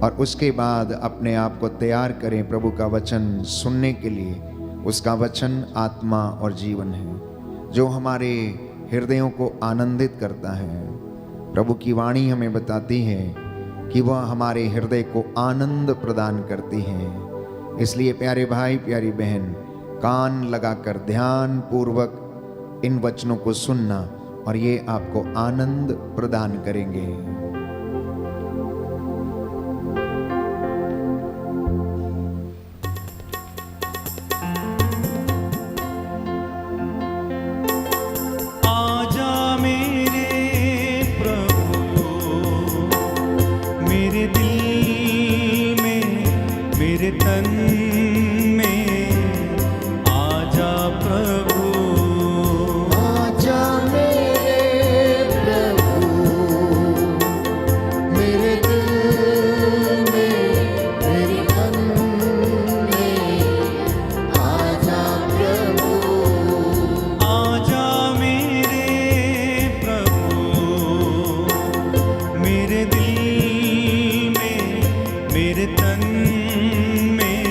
और उसके बाद अपने आप को तैयार करें प्रभु का वचन सुनने के लिए। उसका वचन आत्मा और जीवन है जो हमारे हृदयों को आनंदित करता है। प्रभु की वाणी हमें बताती है कि वह हमारे हृदय को आनंद प्रदान करती है। इसलिए प्यारे भाई प्यारी बहन, कान लगाकर ध्यान पूर्वक इन वचनों को सुनना और ये आपको आनंद प्रदान करेंगे। आजा मेरे प्रभु, मेरे दिल में, मेरे तन में, आजा प्रभु। आजा मेरे प्रभु, मेरे दिल में, मेरे तन में, आजा प्रभु। आजा मेरे प्रभु, मेरे दिल में, मेरे तन में,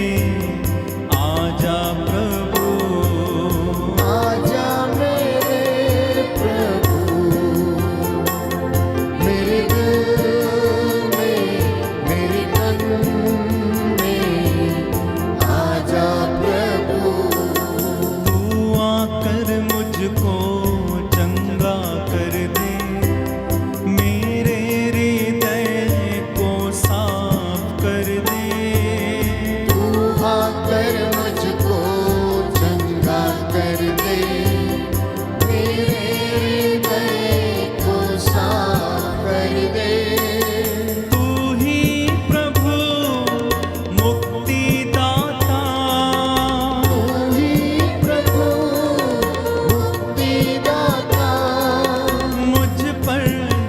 आजा प्रभु। आजा मेरे प्रभु, मेरे दिल में, मेरे तन में, आजा प्रभु। तू आकर मुझको चंगा कर दे, मेरे हृदय को साफ कर दे। तू आकर मुझको चंगा कर दे, मेरे हृदय को साफ कर दे। तू ही प्रभु मुक्तिदाता, तू ही प्रभु मुक्तिदाता, मुझ पर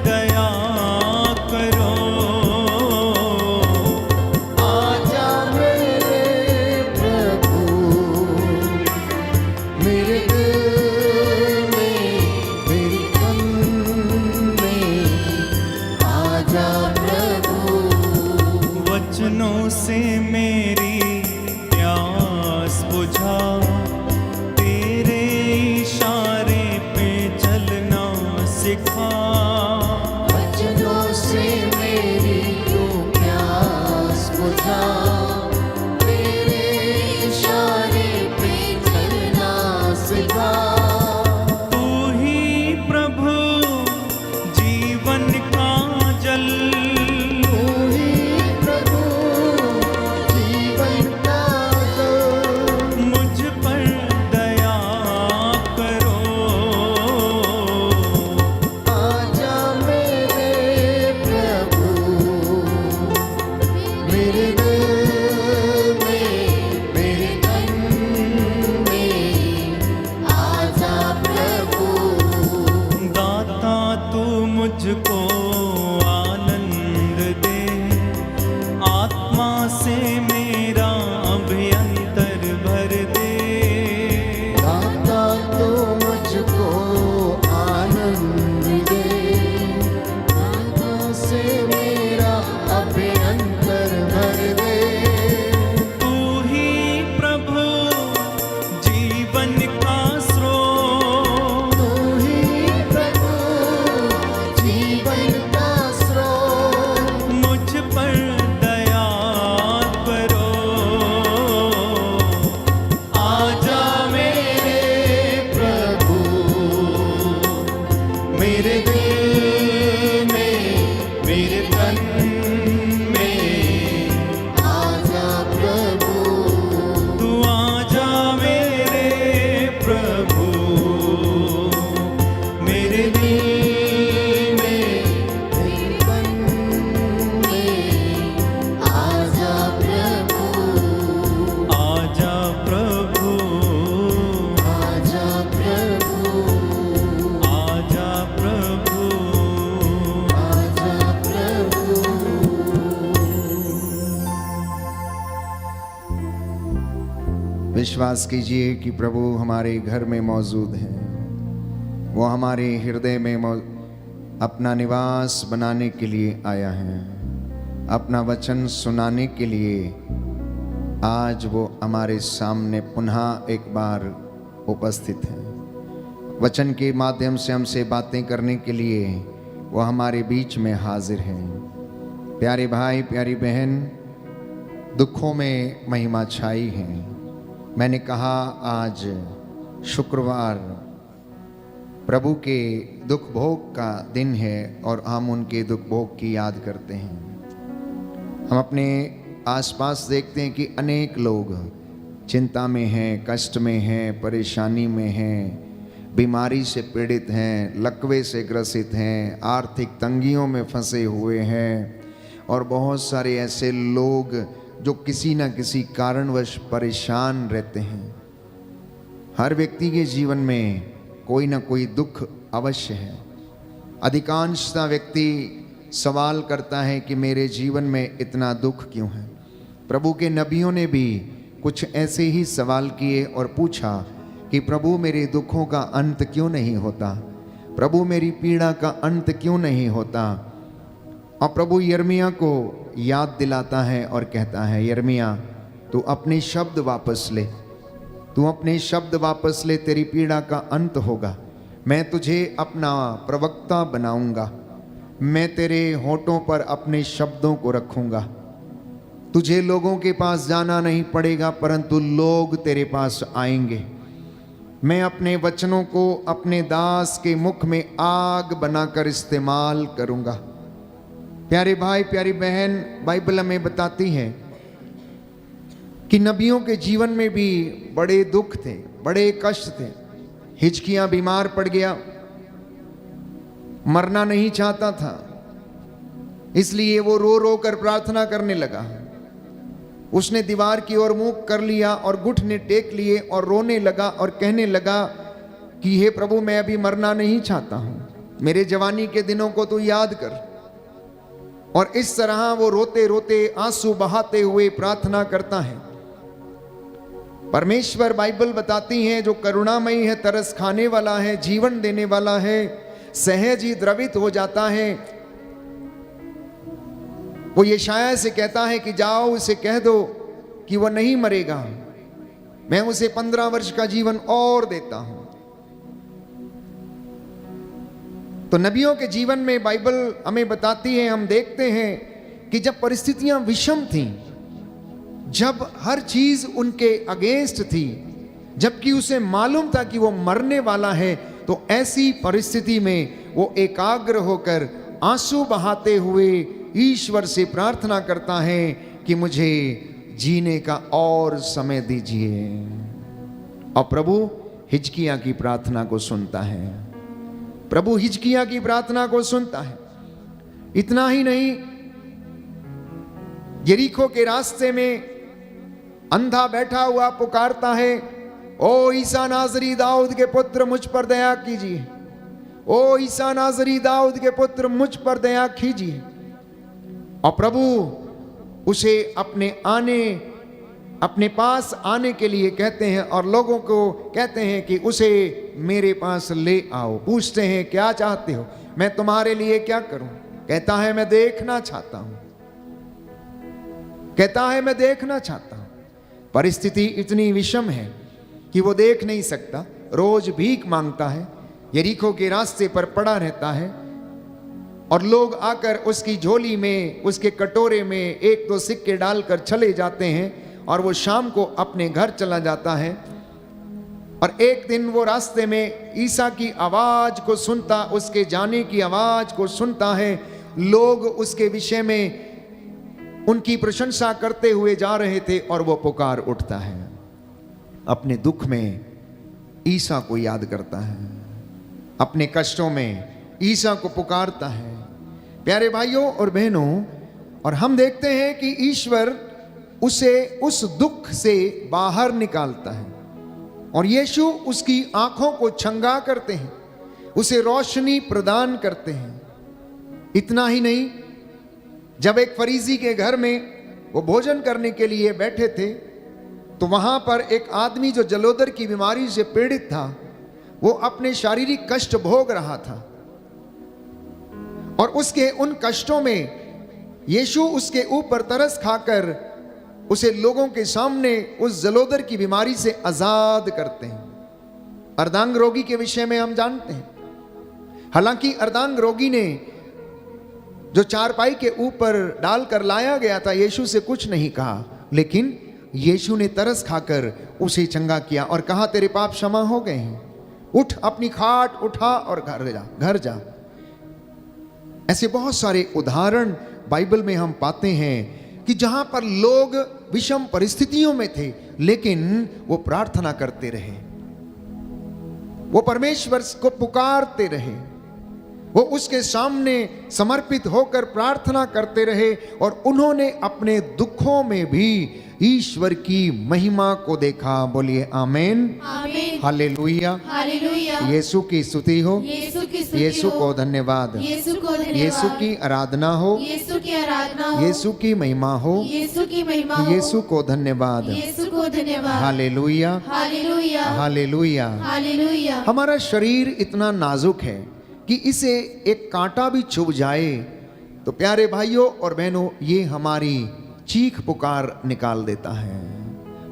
दया करो। आजा मेरे प्रभु, मेरे दिल में, मेरे तन में, आजा प्रभु। वचनों से मेरी प्यास बुझा, तेरे इशारे पे चलना सिखा। वचनों से मेरी तू प्यास बुझा, तेरे इशारे पे चलना सिखा। मेरे दिल में, मेरे तन में आजा प्रभु। तू आजा मेरे प्रभु, मेरे दिल में, मेरे तन में आजा प्रभु। आजा प्रभु, आजा प्रभु, आजा प्रभु। आजा प्रभु। विश्वास कीजिए कि प्रभु हमारे घर में मौजूद है। वो हमारे हृदय में अपना निवास बनाने के लिए आया है, अपना वचन सुनाने के लिए आज वो हमारे सामने पुनः एक बार उपस्थित है। वचन के माध्यम से हमसे बातें करने के लिए वो हमारे बीच में हाजिर है। प्यारे भाई, प्यारी बहन, दुखों में महिमा छाई है। मैंने कहा आज शुक्रवार प्रभु के दुख भोग का दिन है और हम उनके दुख भोग की याद करते हैं। हम अपने आसपास देखते हैं कि अनेक लोग चिंता में हैं, कष्ट में हैं, परेशानी में हैं, बीमारी से पीड़ित हैं, लकवे से ग्रसित हैं, आर्थिक तंगियों में फंसे हुए हैं और बहुत सारे ऐसे लोग जो किसी न किसी कारणवश परेशान रहते हैं। हर व्यक्ति के जीवन में कोई ना कोई दुख अवश्य है। अधिकांशतः व्यक्ति सवाल करता है कि मेरे जीवन में इतना दुख क्यों है। प्रभु के नबियों ने भी कुछ ऐसे ही सवाल किए और पूछा कि प्रभु मेरे दुखों का अंत क्यों नहीं होता, प्रभु मेरी पीड़ा का अंत क्यों नहीं होता। और प्रभु यिर्मयाह को याद दिलाता है और कहता है, यिर्मयाह तू अपने शब्द वापस ले, तू अपने शब्द वापस ले, तेरी पीड़ा का अंत होगा। मैं तुझे अपना प्रवक्ता बनाऊंगा, मैं तेरे होठों पर अपने शब्दों को रखूंगा। तुझे लोगों के पास जाना नहीं पड़ेगा, परंतु लोग तेरे पास आएंगे। मैं अपने वचनों को अपने दास के मुख में आग बनाकर इस्तेमाल करूंगा। प्यारे भाई, प्यारी बहन, बाइबल हमें बताती है कि नबियों के जीवन में भी बड़े दुख थे, बड़े कष्ट थे। हिजकिय्याह बीमार पड़ गया, मरना नहीं चाहता था, इसलिए वो रो रो कर प्रार्थना करने लगा। उसने दीवार की ओर मुंह कर लिया और घुटने टेक लिए और रोने लगा और कहने लगा कि हे प्रभु, मैं अभी मरना नहीं चाहता हूं, मेरे जवानी के दिनों को तू याद कर। और इस तरह वो रोते रोते आंसू बहाते हुए प्रार्थना करता है। परमेश्वर, बाइबल बताती है, जो करुणामयी है, तरस खाने वाला है, जीवन देने वाला है, सहज ही द्रवित हो जाता है। वो यशायाह से कहता है कि जाओ उसे कह दो कि वह नहीं मरेगा, मैं उसे 15 वर्ष का जीवन और देता हूं। तो नबियों के जीवन में बाइबल हमें बताती है, हम देखते हैं कि जब परिस्थितियां विषम थीं, जब हर चीज उनके अगेंस्ट थी, जबकि उसे मालूम था कि वो मरने वाला है, तो ऐसी परिस्थिति में वो एकाग्र होकर आंसू बहाते हुए ईश्वर से प्रार्थना करता है कि मुझे जीने का और समय दीजिए। और प्रभु हिजकिय्याह की प्रार्थना को सुनता है, प्रभु हिजकिय्याह की प्रार्थना को सुनता है। इतना ही नहीं, यरीको के रास्ते में अंधा बैठा हुआ पुकारता है, ओ ईसा नाजरी दाऊद के पुत्र मुझ पर दया कीजिए, ओ ईसा नाजरी दाऊद के पुत्र मुझ पर दया कीजिए। और प्रभु उसे अपने पास आने के लिए कहते हैं और लोगों को कहते हैं कि उसे मेरे पास ले आओ। पूछते हैं क्या चाहते हो, मैं तुम्हारे लिए क्या करूं? कहता है मैं देखना चाहता हूं, कहता है मैं देखना चाहता हूं। परिस्थिति इतनी विषम है कि वो देख नहीं सकता, रोज भीख मांगता है, यरीको के रास्ते पर पड़ा रहता है और लोग आकर उसकी झोली में, उसके कटोरे में एक दो सिक्के डालकर चले जाते हैं और वो शाम को अपने घर चला जाता है। और एक दिन वो रास्ते में ईसा की आवाज को सुनता, उसके जाने की आवाज को सुनता है। लोग उसके विषय में उनकी प्रशंसा करते हुए जा रहे थे और वो पुकार उठता है, अपने दुख में ईसा को याद करता है, अपने कष्टों में ईसा को पुकारता है। प्यारे भाइयों और बहनों, और हम देखते हैं कि ईश्वर उसे उस दुख से बाहर निकालता है और यीशु उसकी आंखों को छंगा करते हैं, उसे रोशनी प्रदान करते हैं। इतना ही नहीं, जब एक फरीसी के घर में वो भोजन करने के लिए बैठे थे तो वहां पर एक आदमी जो जलोदर की बीमारी से पीड़ित था, वो अपने शारीरिक कष्ट भोग रहा था और उसके उन कष्टों में यीशु उसके ऊपर तरस खाकर उसे लोगों के सामने उस जलोदर की बीमारी से आजाद करते हैं। अर्धांग रोगी के विषय में हम जानते हैं। हालांकि अर्धांग रोगी ने जो चारपाई के ऊपर डालकर लाया गया था, यीशु से कुछ नहीं कहा, लेकिन यीशु ने तरस खाकर उसे चंगा किया और कहा, तेरे पाप क्षमा हो गए हैं, उठ, अपनी खाट उठा और घर जा। ऐसे बहुत सारे उदाहरण बाइबल में हम पाते हैं कि जहां पर लोग विषम परिस्थितियों में थे, लेकिन वो प्रार्थना करते रहे, वो परमेश्वर को पुकारते रहे, वो उसके सामने समर्पित होकर प्रार्थना करते रहे और उन्होंने अपने दुखों में भी ईश्वर की महिमा को देखा। बोलिए आमीन, आमीन, हालेलुया, हालेलुया। यीशु की स्तुति हो, यीशु की स्तुति यीशु हो, को धन्यवाद, यीशु को धन्यवाद, यीशु की आराधना हो, यीशु की आराधना हो, यीशु की महिमा हो, यीशु की महिमा हो, यीशु को धन्यवाद, यीशु को धन्यवाद, हालेलुया, हालेलुया, हालेलुया। हालेलुया। हमारा शरीर इतना नाजुक है कि इसे एक कांटा भी चुभ जाए तो प्यारे भाइयों और बहनों, ये हमारी चीख पुकार निकाल देता है।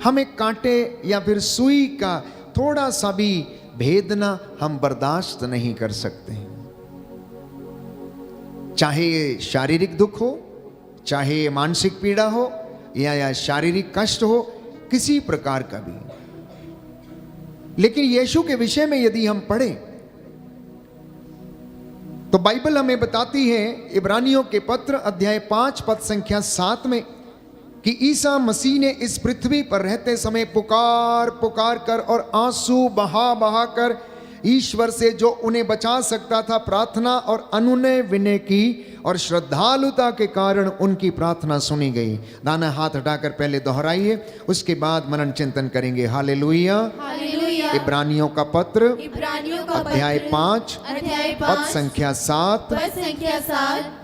हम एक कांटे या फिर सुई का थोड़ा सा भी भेदना हम बर्दाश्त नहीं कर सकते। चाहे ये शारीरिक दुख हो, चाहे ये मानसिक पीड़ा हो या शारीरिक कष्ट हो, किसी प्रकार का भी। लेकिन यीशु के विषय में यदि हम पढ़ें तो बाइबल हमें बताती है, इब्रानियों के पत्र अध्याय 5 पद संख्या 7 में, कि ईसा मसीह ने इस पृथ्वी पर रहते समय पुकार पुकार कर और आंसू बहा बहा कर ईश्वर से जो उन्हें बचा सकता था प्रार्थना और अनुनय विनय की और श्रद्धालुता के कारण उनकी प्रार्थना सुनी गई। दाना हाथ हटाकर पहले दोहराइए, उसके बाद मनन चिंतन करेंगे। हालेलुया, हालेलुया। इब्रानियों का पत्र इब्रानियों का अध्याय पत्र, 5 अध्याय पद 5 संख्या 7। पद संख्या 7।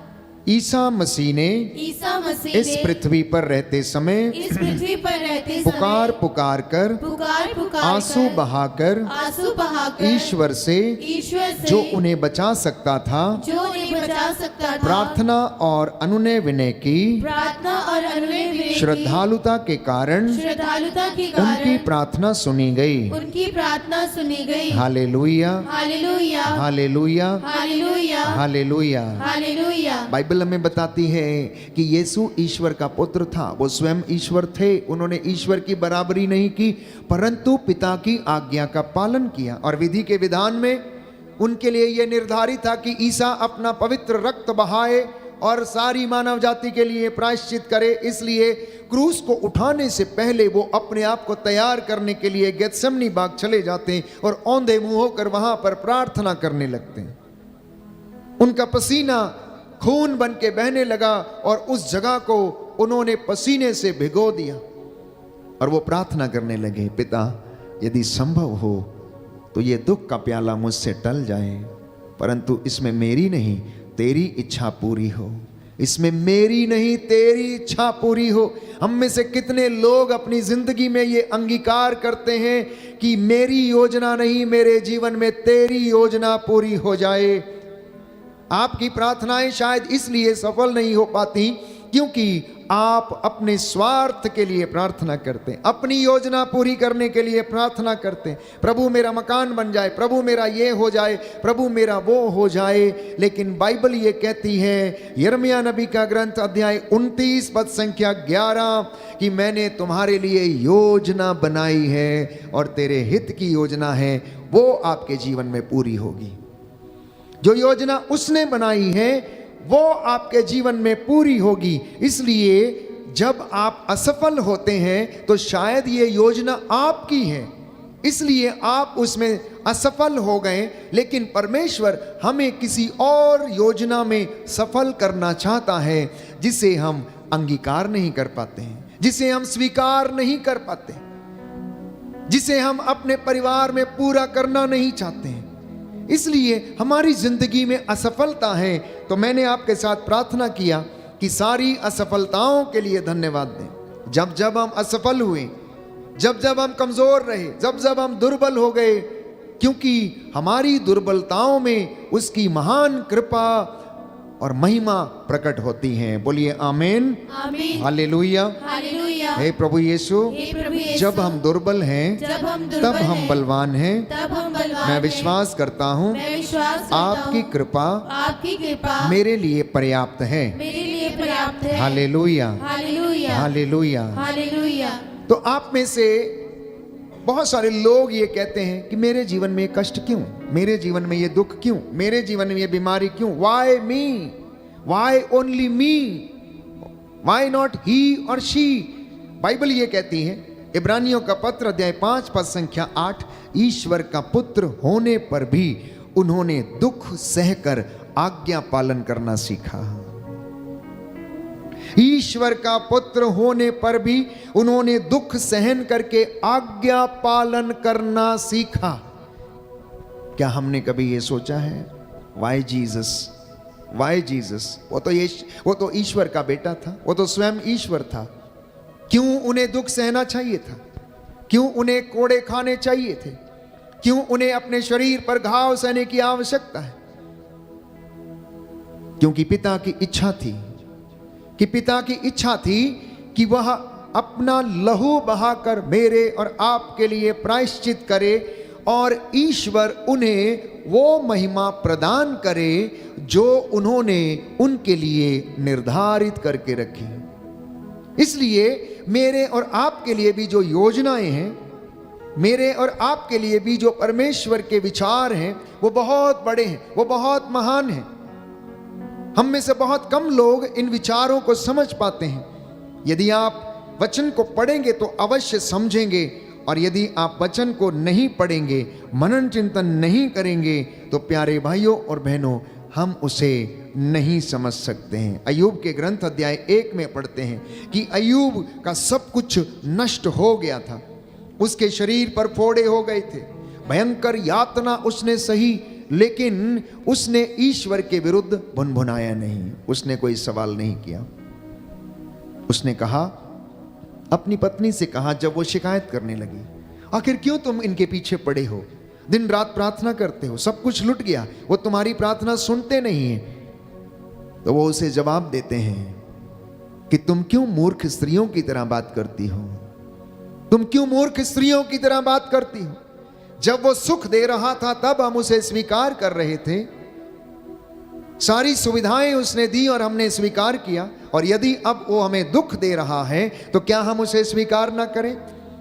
ईसा मसीह ने ईसा मसीह इस ने पृथ्वी पर रहते समय इस पृथ्वी पर रहते पुकार समय पुकार कर पुकार पुकार आंसू बहाकर आंसू बहाकर ईश्वर से जो उन्हें बचा सकता था जो उन्हें बचा सकता था प्रार्थना और अनुनय विनय की प्रार्थना और अनुनय विनय की श्रद्धालुता के कारण श्रद्धालुता के उनकी कारण प्रार्थना सुनी गई। उनकी प्रार्थना सुनी गई। Hallelujah, hallelujah, hallelujah, hallelujah, hallelujah. Hallelujah. Bible हमें बताती है कि यीशु ईश्वर का पुत्र था, वो स्वयं ईश्वर थे। उन्होंने ईश्वर की बराबरी नहीं की, परंतु पिता की आज्ञा का पालन किया और विधि के विधान में उनके लिए यह निर्धारित था कि ईसा अपना पवित्र रक्त बहाए और सारी मानव जाति के लिए प्रायश्चित करे। इसलिए क्रूस को उठाने से पहले वो अपने आप को तैयार करने के लिए गेत्सेमनी बाग चले जाते और औंधे मुंह होकर वहां पर प्रार्थना करने लगते हैं। उनका पसीना खून बन के बहने लगा और उस जगह को उन्होंने पसीने से भिगो दिया और वो प्रार्थना करने लगे, पिता यदि संभव हो तो ये दुख का प्याला मुझसे टल जाए, परंतु इसमें मेरी नहीं तेरी इच्छा पूरी हो। इसमें मेरी नहीं तेरी इच्छा पूरी हो। हम में से कितने लोग अपनी जिंदगी में ये अंगीकार करते हैं कि मेरी योजना नहीं, मेरे जीवन में तेरी योजना पूरी हो जाए। आपकी प्रार्थनाएं शायद इसलिए सफल नहीं हो पाती क्योंकि आप अपने स्वार्थ के लिए प्रार्थना करते हैं, अपनी योजना पूरी करने के लिए प्रार्थना करते हैं, प्रभु मेरा मकान बन जाए, प्रभु मेरा ये हो जाए, प्रभु मेरा वो हो जाए। लेकिन बाइबल ये कहती है, यिर्मयाह नबी का ग्रंथ अध्याय 29 पद संख्या 11, कि मैंने तुम्हारे लिए योजना बनाई है और तेरे हित की योजना है, वो आपके जीवन में पूरी होगी। जो योजना उसने बनाई है वो आपके जीवन में पूरी होगी। इसलिए जब आप असफल होते हैं तो शायद ये योजना आपकी है, इसलिए आप उसमें असफल हो गए, लेकिन परमेश्वर हमें किसी और योजना में सफल करना चाहता है जिसे हम अंगीकार नहीं कर पाते हैं, जिसे हम स्वीकार नहीं कर पाते, जिसे हम अपने परिवार में पूरा करना नहीं चाहते हैं। इसलिए हमारी जिंदगी में असफलता है। तो मैंने आपके साथ प्रार्थना किया कि सारी असफलताओं के लिए धन्यवाद दें। जब जब हम असफल हुए, जब जब हम कमजोर रहे, जब जब हम दुर्बल हो गए, क्योंकि हमारी दुर्बलताओं में उसकी महान कृपा और महिमा प्रकट होती हैं। बोलिए आमीन, आमीन, हालेलुया, हालेलुया। हे प्रभु यीशु, हे प्रभु यीशु, जब हम दुर्बल हैं जब हम तब दुर्बल हम हैं, बलवान हैं। तब हम बलवान मैं हैं। विश्वास करता हूँ मैं विश्वास करता आपकी हूँ, कृपा आपकी कृपा मेरे लिए पर्याप्त है। मेरे लिए पर्याप्त है। Hallelujah, hallelujah, hallelujah. हालेलुया। तो आप में से बहुत सारे लोग ये कहते हैं कि मेरे जीवन में ये कष्ट क्यों, मेरे जीवन में ये दुख क्यों, मेरे जीवन में ये बीमारी क्यों, why me, why only me, why not he और शी। बाइबल ये कहती है, इब्रानियों का पत्र अध्याय 5 पद संख्या 8, ईश्वर का पुत्र होने पर भी उन्होंने दुख सहकर आज्ञा पालन करना सीखा। ईश्वर का पुत्र होने पर भी उन्होंने दुख सहन करके आज्ञा पालन करना सीखा। क्या हमने कभी ये सोचा है, वाई जीसस, वाई जीसस? वो तो ईश्वर का बेटा था, वो तो स्वयं ईश्वर था, क्यों उन्हें दुख सहना चाहिए था? क्यों उन्हें कोड़े खाने चाहिए थे? क्यों उन्हें अपने शरीर पर घाव सहने की आवश्यकता है? क्योंकि पिता की इच्छा थी, कि वह अपना लहू बहाकर मेरे और आपके लिए प्रायश्चित करे और ईश्वर उन्हें वो महिमा प्रदान करे जो उन्होंने उनके लिए निर्धारित करके रखी। इसलिए मेरे और आपके लिए भी जो योजनाएं हैं, मेरे और आपके लिए भी जो परमेश्वर के विचार हैं, वो बहुत बड़े हैं, वो बहुत महान हैं। हम में से बहुत कम लोग इन विचारों को समझ पाते हैं। यदि आप वचन को पढ़ेंगे तो अवश्य समझेंगे, और यदि आप वचन को नहीं पढ़ेंगे, मनन चिंतन नहीं करेंगे, तो प्यारे भाइयों और बहनों, हम उसे नहीं समझ सकते हैं। अय्यूब के ग्रंथ अध्याय 1 में पढ़ते हैं कि अय्यूब का सब कुछ नष्ट हो गया था, उसके शरीर पर फोड़े हो गए थे, भयंकर यातना उसने सही, लेकिन उसने ईश्वर के विरुद्ध भुनभुनाया नहीं, उसने कोई सवाल नहीं किया। उसने कहा, अपनी पत्नी से कहा जब वो शिकायत करने लगी, आखिर क्यों तुम इनके पीछे पड़े हो, दिन रात प्रार्थना करते हो, सब कुछ लुट गया, वो तुम्हारी प्रार्थना सुनते नहीं है। तो वो उसे जवाब देते हैं कि तुम क्यों मूर्ख स्त्रियों की तरह बात करती हो, तुम क्यों मूर्ख स्त्रियों की तरह बात करती हो? जब वो सुख दे रहा था तब हम उसे स्वीकार कर रहे थे, सारी सुविधाएं उसने दी और हमने स्वीकार किया, और यदि अब वो हमें दुख दे रहा है तो क्या हम उसे स्वीकार ना करें?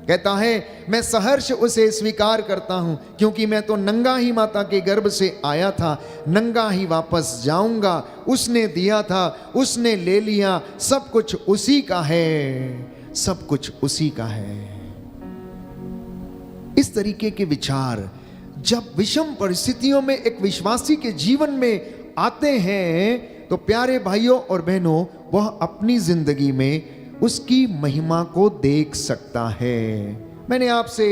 कहता है, मैं सहर्ष उसे स्वीकार करता हूं, क्योंकि मैं तो नंगा ही माता के गर्भ से आया था, नंगा ही वापस जाऊंगा। उसने दिया था, उसने ले लिया, सब कुछ उसी का है, सब कुछ उसी का है। इस तरीके के विचार जब विषम परिस्थितियों में एक विश्वासी के जीवन में आते हैं तो प्यारे भाइयों और बहनों, वह अपनी जिंदगी में उसकी महिमा को देख सकता है। मैंने आपसे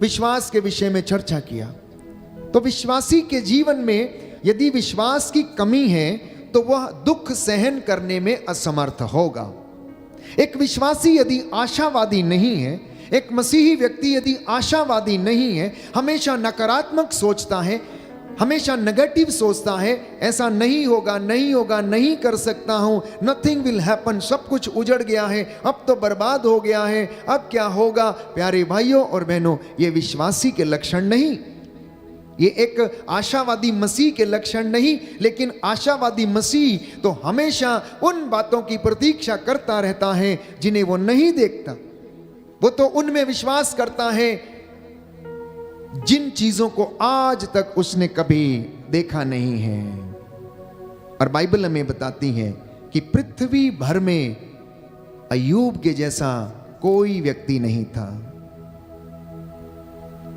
विश्वास के विषय में चर्चा किया, तो विश्वासी के जीवन में यदि विश्वास की कमी है तो वह दुख सहन करने में असमर्थ होगा। एक विश्वासी यदि आशावादी नहीं है, एक मसीही व्यक्ति यदि आशावादी नहीं है, हमेशा नकारात्मक सोचता है, हमेशा नेगेटिव सोचता है, ऐसा नहीं होगा, नहीं होगा, नहीं कर सकता हूं, नथिंग विल हैपन, सब कुछ उजड़ गया है, अब तो बर्बाद हो गया है, अब क्या होगा। प्यारे भाइयों और बहनों, ये विश्वासी के लक्षण नहीं, ये एक आशावादी मसीह के लक्षण नहीं। लेकिन आशावादी मसीह तो हमेशा उन बातों की प्रतीक्षा करता रहता है जिन्हें वो नहीं देखता। वो तो उनमें विश्वास करता है जिन चीजों को आज तक उसने कभी देखा नहीं है। और बाइबल हमें बताती है कि पृथ्वी भर में अय्यूब के जैसा कोई व्यक्ति नहीं था।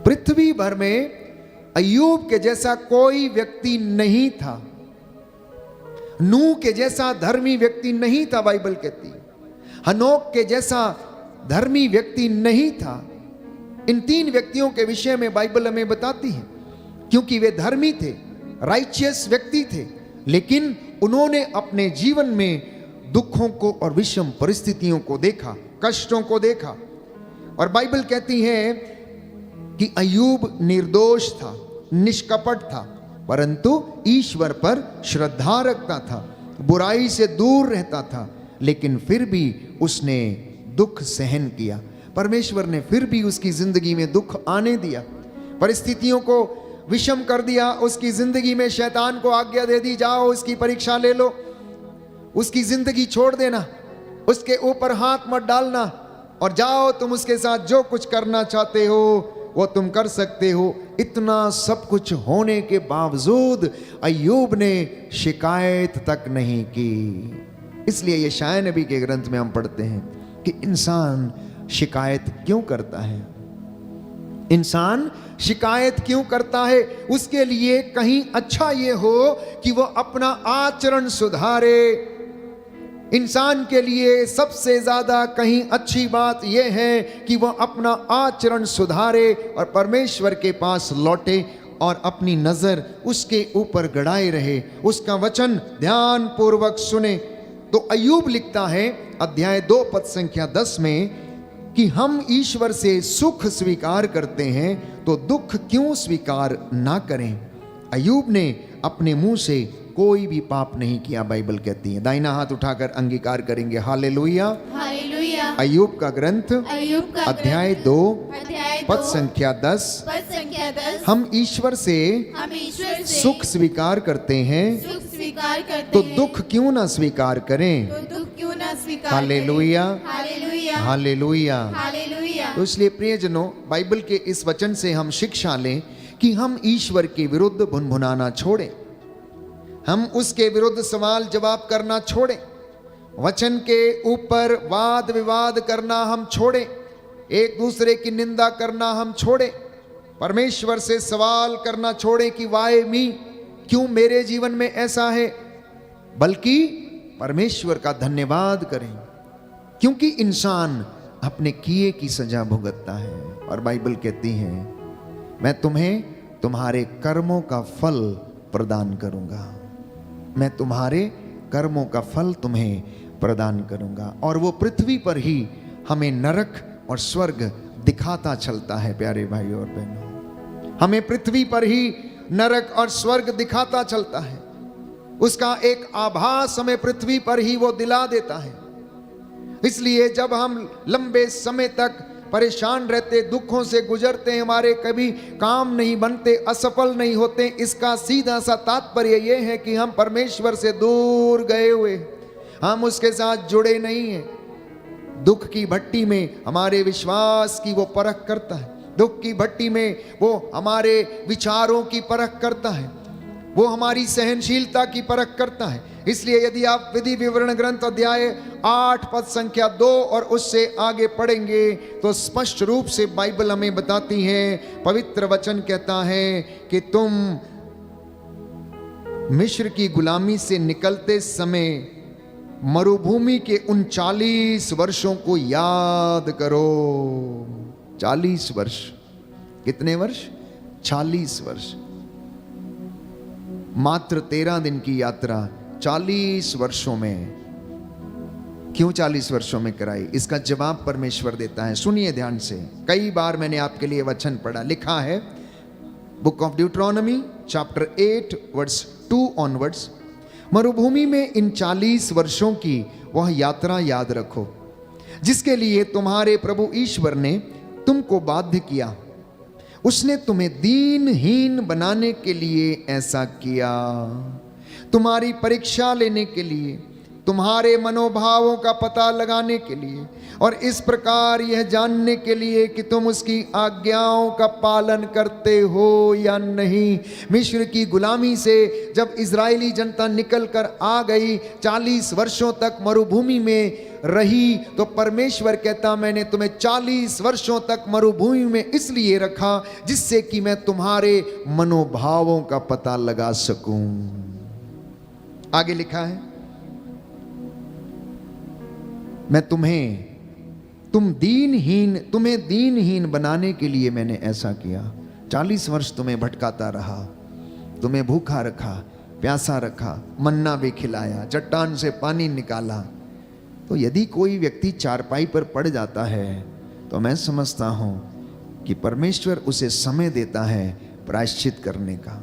पृथ्वी भर में अय्यूब के जैसा कोई व्यक्ति नहीं था। नूह के जैसा धर्मी व्यक्ति नहीं था, बाइबल कहती है। हनोक के जैसा धर्मी व्यक्ति नहीं था। इन तीन व्यक्तियों के विषय में बाइबल हमें बताती है, क्योंकि वे धर्मी थे, राइचियस व्यक्ति थे, लेकिन उन्होंने अपने जीवन में दुखों को और विषम परिस्थितियों को देखा, कष्टों को देखा। और बाइबल कहती है कि अय्यूब निर्दोष था, निष्कपट था, परंतु ईश्वर पर श्रद्धा रखता था, बुराई से दूर रहता था, लेकिन फिर भी उसने दुख सहन किया। परमेश्वर ने फिर भी उसकी जिंदगी में दुख आने दिया, परिस्थितियों को विषम कर दिया। उसकी जिंदगी में शैतान को आज्ञा दे दी, जाओ इसकी परीक्षा ले लो, उसकी जिंदगी छोड़ देना, उसके ऊपर हाथ मत डालना, और जाओ तुम उसके साथ जो कुछ करना चाहते हो वो तुम कर सकते हो। इतना सब कुछ होने के बावजूद अय्यूब ने शिकायत तक नहीं की। इसलिए ये शाया नबी के ग्रंथ में हम पढ़ते हैं कि इंसान शिकायत क्यों करता है। इंसान शिकायत क्यों करता है? उसके लिए कहीं अच्छा ये हो कि वो अपना आचरण सुधारे। इंसान के लिए सबसे ज्यादा कहीं अच्छी बात यह है कि वह अपना आचरण सुधारे और परमेश्वर के पास लौटे और अपनी नजर उसके ऊपर गड़ाए रहे, उसका वचन ध्यान पूर्वक सुने। तो अय्यूब लिखता है अध्याय 2 पद संख्या 10 में कि हम ईश्वर से सुख स्वीकार करते हैं तो दुख क्यों स्वीकार ना करें। अय्यूब ने अपने मुंह से कोई भी पाप नहीं किया, बाइबल कहती है। दाहिना हाथ उठाकर अंगीकार करेंगे, हालेलुया। हालेलुया। अय्यूब का ग्रंथ अध्याय 2 पद संख्या 10। हम ईश्वर से सुख स्वीकार करते हैं तो दुख क्यों ना स्वीकार करें। Hallelujah, hallelujah. तो इसलिए प्रियजनों, बाइबल के इस वचन से हम शिक्षा लें कि हम ईश्वर के विरुद्ध भुनभुनाना छोड़ें, हम उसके विरुद्ध सवाल जवाब करना छोड़ें, वचन के ऊपर वाद विवाद करना हम छोड़ें, एक दूसरे की निंदा करना हम छोड़ें, परमेश्वर से सवाल करना छोड़ें कि वाई मी, क्यों मेरे जीवन में ऐसा है, बल्कि परमेश्वर का धन्यवाद करें, क्योंकि इंसान अपने किए की सजा भुगतता है। और बाइबल कहती है मैं तुम्हें तुम्हारे कर्मों का फल प्रदान करूंगा, मैं तुम्हारे कर्मों का फल तुम्हें प्रदान करूंगा। और वो पृथ्वी पर ही हमें नरक और स्वर्ग दिखाता चलता है। प्यारे भाइयों और बहनों, हमें पृथ्वी पर ही नरक और स्वर्ग दिखाता चलता है, उसका एक आभास हमें पृथ्वी पर ही वो दिला देता है। इसलिए जब हम लंबे समय तक परेशान रहते, दुखों से गुजरते, हमारे कभी काम नहीं बनते, असफल नहीं होते, इसका सीधा सा तात्पर्य यह है कि हम परमेश्वर से दूर गए हुए, हम उसके साथ जुड़े नहीं हैं। दुख की भट्टी में हमारे विश्वास की वो परख करता है, दुख की भट्टी में वो हमारे विचारों की परख करता है, वो हमारी सहनशीलता की परख करता है। इसलिए यदि आप विधि विवरण ग्रंथ अध्याय 8 पद संख्या 2 और उससे आगे पढ़ेंगे तो स्पष्ट रूप से बाइबल हमें बताती है, पवित्र वचन कहता है कि तुम मिस्र की गुलामी से निकलते समय मरुभूमि के उन 40 वर्षों को याद करो। 40 वर्ष, कितने वर्ष? 40 वर्ष। मात्र 13 दिन की यात्रा 40 वर्षों में, क्यों 40 वर्षों में कराई? इसका जवाब परमेश्वर देता है। सुनिए ध्यान से। कई बार मैंने आपके लिए वचन पढ़ा, लिखा है book of Deuteronomy chapter 8 verse 2 onwards, मरुभूमि में इन 40 वर्षों की वह यात्रा याद रखो जिसके लिए तुम्हारे प्रभु ईश्वर ने तुमको बाध्य किया। उसने तुम्हें दीनहीन बनाने के लिए ऐसा किया, तुम्हारी परीक्षा लेने के लिए, तुम्हारे मनोभावों का पता लगाने के लिए, और इस प्रकार यह जानने के लिए कि तुम उसकी आज्ञाओं का पालन करते हो या नहीं। मिस्र की गुलामी से जब इजरायली जनता निकल कर आ गई, 40 वर्षों तक मरुभूमि में रही, तो परमेश्वर कहता मैंने तुम्हें 40 वर्षों तक मरुभूमि में इसलिए रखा जिससे कि मैं तुम्हारे मनोभावों का पता लगा सकूं। आगे लिखा है, मैं तुम्हें दीनहीन बनाने के लिए मैंने ऐसा किया। 40 वर्ष तुम्हें भटकाता रहा, तुम्हें भूखा रखा, प्यासा रखा, मन्ना भी खिलाया, चट्टान से पानी निकाला। तो यदि कोई व्यक्ति चारपाई पर पड़ जाता है तो मैं समझता हूं कि परमेश्वर उसे समय देता है प्रायश्चित करने का।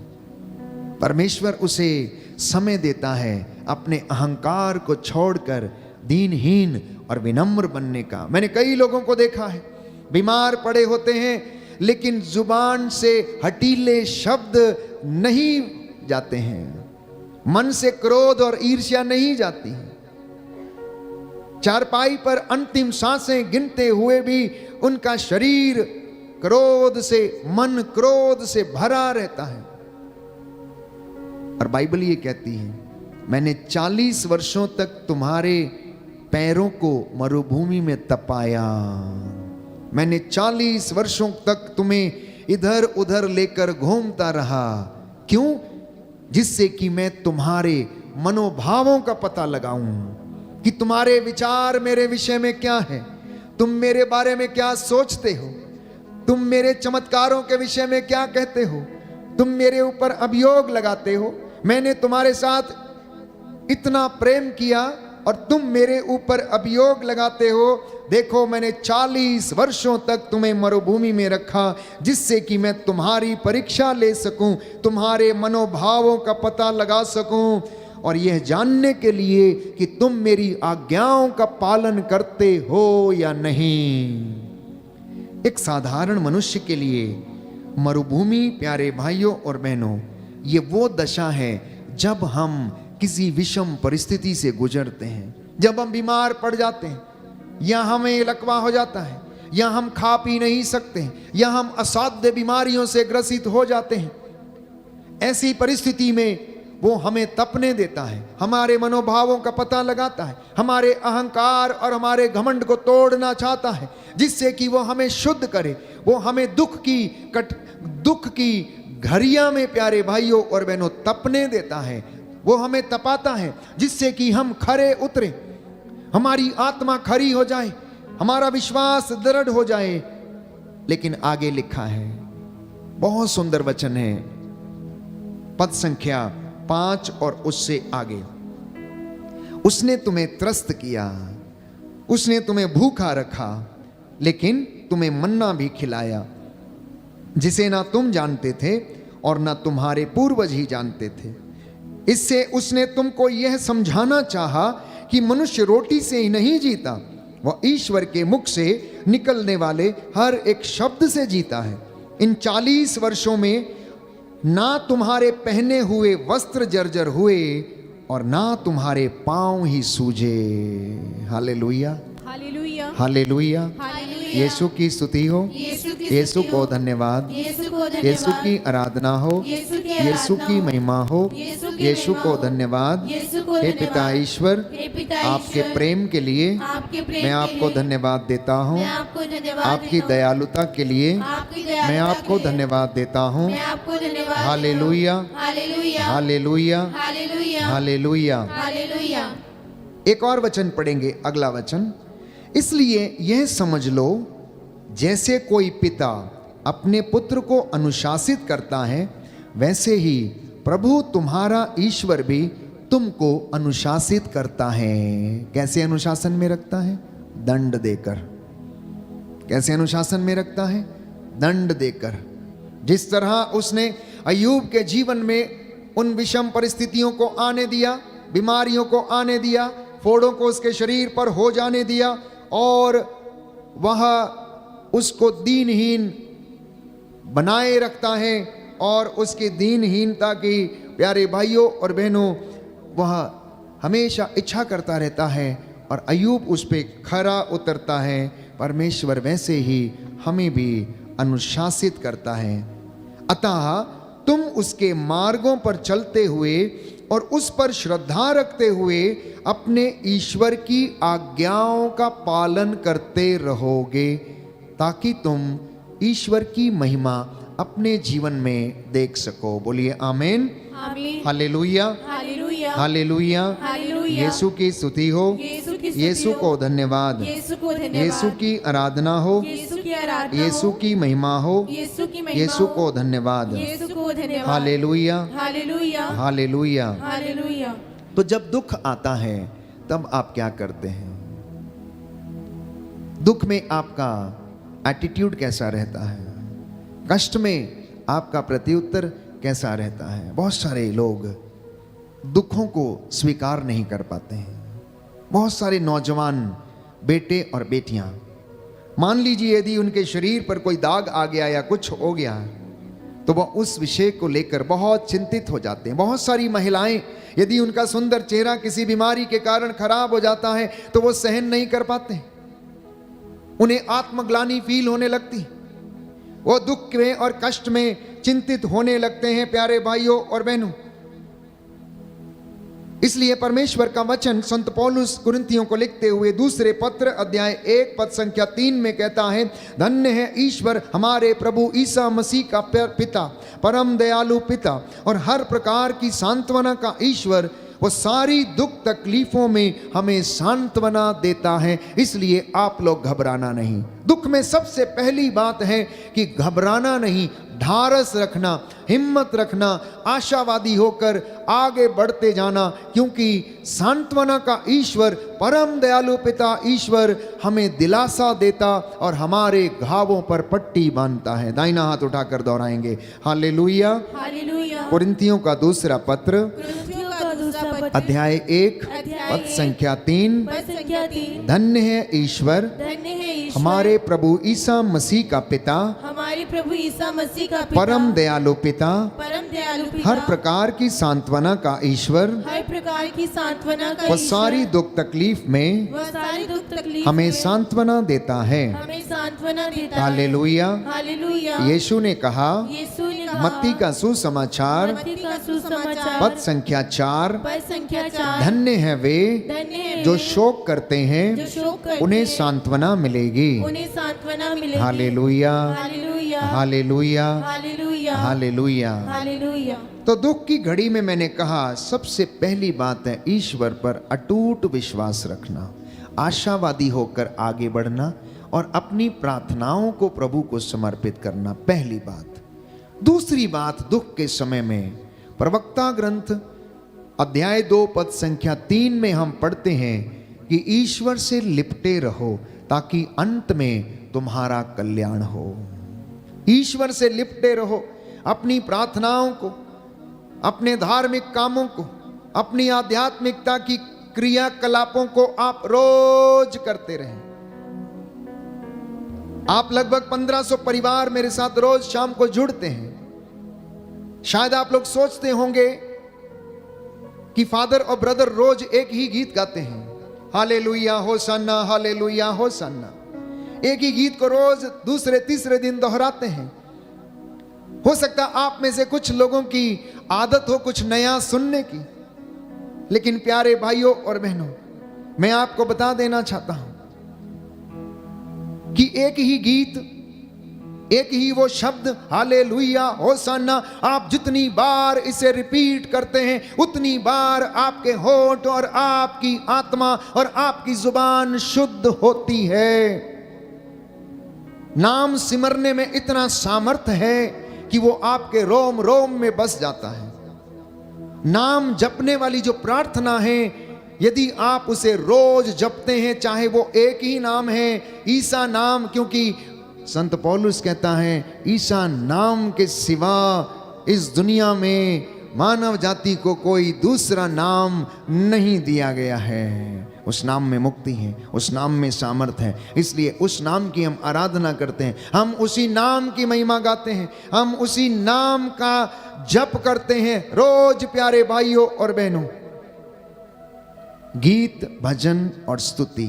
परमेश्वर उसे समय देता है अपने अहंकार को छोड़कर दीनहीन और विनम्र बनने का। मैंने कई लोगों को देखा है, बीमार पड़े होते हैं लेकिन जुबान से हटीले शब्द नहीं जाते हैं, मन से क्रोध और ईर्ष्या नहीं जाती है। चारपाई पर अंतिम सांसें गिनते हुए भी उनका शरीर मन क्रोध से भरा रहता है। और बाइबल ये कहती है, मैंने 40 वर्षों तक तुम्हारे पैरों को मरुभूमि में तपाया, मैंने 40 वर्षों तक तुम्हें इधर उधर लेकर घूमता रहा। क्यों? जिससे कि मैं तुम्हारे मनोभावों का पता लगाऊं कि तुम्हारे विचार मेरे विषय में क्या है, तुम मेरे बारे में क्या सोचते हो, तुम मेरे चमत्कारों के विषय में क्या कहते हो, तुम मेरे ऊपर अभियोग लगाते हो। मैंने तुम्हारे साथ इतना प्रेम किया और तुम मेरे ऊपर अभियोग लगाते हो। देखो, मैंने 40 वर्षों तक तुम्हें मरुभूमि में रखा जिससे कि मैं तुम्हारी परीक्षा ले सकूं, तुम्हारे मनोभावों का पता लगा सकूं, और यह जानने के लिए कि तुम मेरी आज्ञाओं का पालन करते हो या नहीं। एक साधारण मनुष्य के लिए मरुभूमि, प्यारे भाइयों और बहनों, ये वो दशा है जब हम किसी विषम परिस्थिति से गुजरते हैं, जब हम बीमार पड़ जाते हैं, या हमें लकवा हो जाता है, या हम खा पी नहीं सकते, या हम असाध्य बीमारियों से ग्रसित हो जाते हैं। ऐसी परिस्थिति में वो हमें तपने देता है, हमारे मनोभावों का पता लगाता है, हमारे अहंकार और हमारे घमंड को तोड़ना चाहता है, जिससे कि वो हमें शुद्ध करे। वो हमें दुख की घड़ियां में, प्यारे भाइयों और बहनों, तपने देता है। वो हमें तपाता है जिससे कि हम खरे उतरे, हमारी आत्मा खरी हो जाए, हमारा विश्वास दृढ़ हो जाए। लेकिन आगे लिखा है, बहुत सुंदर वचन है, पद संख्या 5 और उससे आगे, उसने तुम्हें त्रस्त किया, उसने तुम्हें भूखा रखा, लेकिन तुम्हें मन्ना भी खिलाया जिसे ना तुम जानते थे और ना तुम्हारे पूर्वज ही जानते थे। इससे उसने तुमको यह समझाना चाहा कि मनुष्य रोटी से ही नहीं जीता, वह ईश्वर के मुख से निकलने वाले हर एक शब्द से जीता है। इन 40 वर्षों में ना तुम्हारे पहने हुए वस्त्र जर्जर हुए और ना तुम्हारे पांव ही सूजे। हालेलुया, हालेलुया, हालेलुया। हालेलुया। यीशु की स्तुति हो, यीशु को धन्यवाद, यीशु की आराधना हो, यीशु की महिमा हो, यीशु को धन्यवाद। हे पिता ईश्वर, आपके प्रेम के लिए मैं आपको धन्यवाद देता हूँ, आपकी दयालुता के लिए मैं आपको धन्यवाद देता हूँ। Hallelujah, hallelujah, hallelujah. एक और वचन पढ़ेंगे, अगला वचन। इसलिए यह समझ लो, जैसे कोई पिता अपने पुत्र को अनुशासित करता है, वैसे ही प्रभु तुम्हारा ईश्वर भी तुमको अनुशासित करता है। कैसे अनुशासन में रखता है? दंड देकर। कैसे अनुशासन में रखता है? दंड देकर। जिस तरह उसने अय्यूब के जीवन में उन विषम परिस्थितियों को आने दिया, बीमारियों को आने दिया, फोड़ों को उसके शरीर पर हो जाने दिया और वह उसको दीनहीन बनाए रखता है और उसकी दीनहीनता की प्यारे भाइयों और बहनों वह हमेशा इच्छा करता रहता है और अय्यूब उस पे खरा उतरता है। परमेश्वर वैसे ही हमें भी अनुशासित करता है। अतः तुम उसके मार्गों पर चलते हुए और उस पर श्रद्धा रखते हुए अपने ईश्वर की आज्ञाओं का पालन करते रहोगे ताकि तुम ईश्वर की महिमा अपने जीवन में देख सको। बोलिए आमीन, आमीन, हालेलुया, हालेलुया, हालेलुया। हालेलुया। यीशु की स्तुति हो, यीशु की स्तुति यीशु हो, को धन्यवाद, यीशु को धन्यवाद, यीशु की आराधना हो, यीशु की आराधना यीशु हो, की महिमा हो, यीशु की महिमा यीशु हो, को धन्यवाद। यीशु को धन्यवाद, हालेलुया, हालेलुया, हालेलुया। हालेलुया। तो जब दुख आता है तब आप क्या करते हैं? दुख में आपका एटीट्यूड कैसा रहता है? कष्ट में आपका प्रत्युत्तर कैसा रहता है? बहुत सारे लोग दुखों को स्वीकार नहीं कर पाते हैं। बहुत सारे नौजवान बेटे और बेटियां, मान लीजिए यदि उनके शरीर पर कोई दाग आ गया या कुछ हो गया तो वह उस विषय को लेकर बहुत चिंतित हो जाते हैं। बहुत सारी महिलाएं यदि उनका सुंदर चेहरा किसी बीमारी के कारण खराब हो जाता है तो वो सहन नहीं कर पाते, उन्हें आत्मग्लानि फील होने लगती, वो दुख में और कष्ट में चिंतित होने लगते हैं प्यारे भाइयों और बहनों। इसलिए परमेश्वर का वचन संत पौलुस कुरिन्थियों को लिखते हुए दूसरे पत्र अध्याय 1 पद संख्या 3 में कहता है, धन्य है ईश्वर हमारे प्रभु ईसा मसीह का पिता, परम दयालु पिता और हर प्रकार की सांत्वना का ईश्वर। वो सारी दुख तकलीफों में हमें सांत्वना देता है, इसलिए आप लोग घबराना नहीं। दुख में सबसे पहली बात है कि घबराना नहीं, ढारस रखना, हिम्मत रखना, आशावादी होकर आगे बढ़ते जाना, क्योंकि सांत्वना का ईश्वर, परम दयालु पिता ईश्वर हमें दिलासा देता और हमारे घावों पर पट्टी बांधता है। दाहिना हाथ उठाकर दोहराएंगे, हालेलुया। हालेलुया। कुरिन्थियों का दूसरा पत्र कुरिन्थियों का दूसरा पत्र अध्याय 1 पद संख्या 3, पद संख्या 3, धन्य है ईश्वर धन्य है ईश्वर हमारे प्रभु ईसा मसीह का पिता, हमारे प्रभु ईसा मसीह का पिता, परम दयालु पिता, परम दयालु पिता, हर प्रकार की सांत्वना का ईश्वर। हर प्रकार की सांत्वना का वह ईश्वर, सारी दुख तकलीफ में वह सारी दुख तकलीफ हमें में सांत्वना देता है। हमें सांत्वना देता है। हालेलुया। हालेलुया। यीशु ने कहा, यीशु ने कहा, मत्ती का सुसमाचार मत्ती का सुसमाचार पद संख्या 4, पद संख्या 4, धन्य है वे धन्य है जो वे शोक करते जो हैं, शोक करते उन्हें हैं, सांत्वना मिलेगी। उन्हें सांत्वना मिलेगी। Hallelujah, hallelujah, hallelujah, hallelujah, hallelujah. Hallelujah. तो दुख की घड़ी में मैंने कहा सबसे पहली बात है ईश्वर पर अटूट विश्वास रखना, आशावादी होकर आगे बढ़ना और अपनी प्रार्थनाओं को प्रभु को समर्पित करना, पहली बात। दूसरी बात, दुख के समय में प्रवक्ता ग्रंथ अध्याय 2 पद संख्या 3 में हम पढ़ते हैं कि ईश्वर से लिपटे रहो ताकि अंत में तुम्हारा कल्याण हो। ईश्वर से लिपटे रहो, अपनी प्रार्थनाओं को, अपने धार्मिक कामों को, अपनी आध्यात्मिकता की क्रियाकलापों को आप रोज करते रहें। आप लगभग 1500 परिवार मेरे साथ रोज शाम को जुड़ते हैं। शायद आप लोग सोचते होंगे कि फादर और ब्रदर रोज एक ही गीत गाते हैं, हालेलुया होसन्ना, हालेलुया होसन्ना। एक ही गीत को रोज दूसरे तीसरे दिन दोहराते हैं। हो सकता आप में से कुछ लोगों की आदत हो कुछ नया सुनने की, लेकिन प्यारे भाइयों और बहनों, मैं आपको बता देना चाहता हूं कि एक ही गीत, एक ही वो शब्द हालेलुया होसन्ना, आप जितनी बार इसे रिपीट करते हैं उतनी बार आपके होंठ और आपकी आत्मा और आपकी जुबान शुद्ध होती है। नाम सिमरने में इतना सामर्थ्य है कि वो आपके रोम रोम में बस जाता है। नाम जपने वाली जो प्रार्थना है, यदि आप उसे रोज जपते हैं, चाहे वो एक ही नाम है, ईसा नाम, क्योंकि संत पौलुस कहता है ईसा नाम के सिवा इस दुनिया में मानव जाति को कोई दूसरा नाम नहीं दिया गया है। उस नाम में मुक्ति है, उस नाम में सामर्थ्य है, इसलिए उस नाम की हम आराधना करते हैं। हम उसी नाम की महिमा गाते हैं, हम उसी नाम का जप करते हैं रोज। प्यारे भाइयों और बहनों, गीत, भजन और स्तुति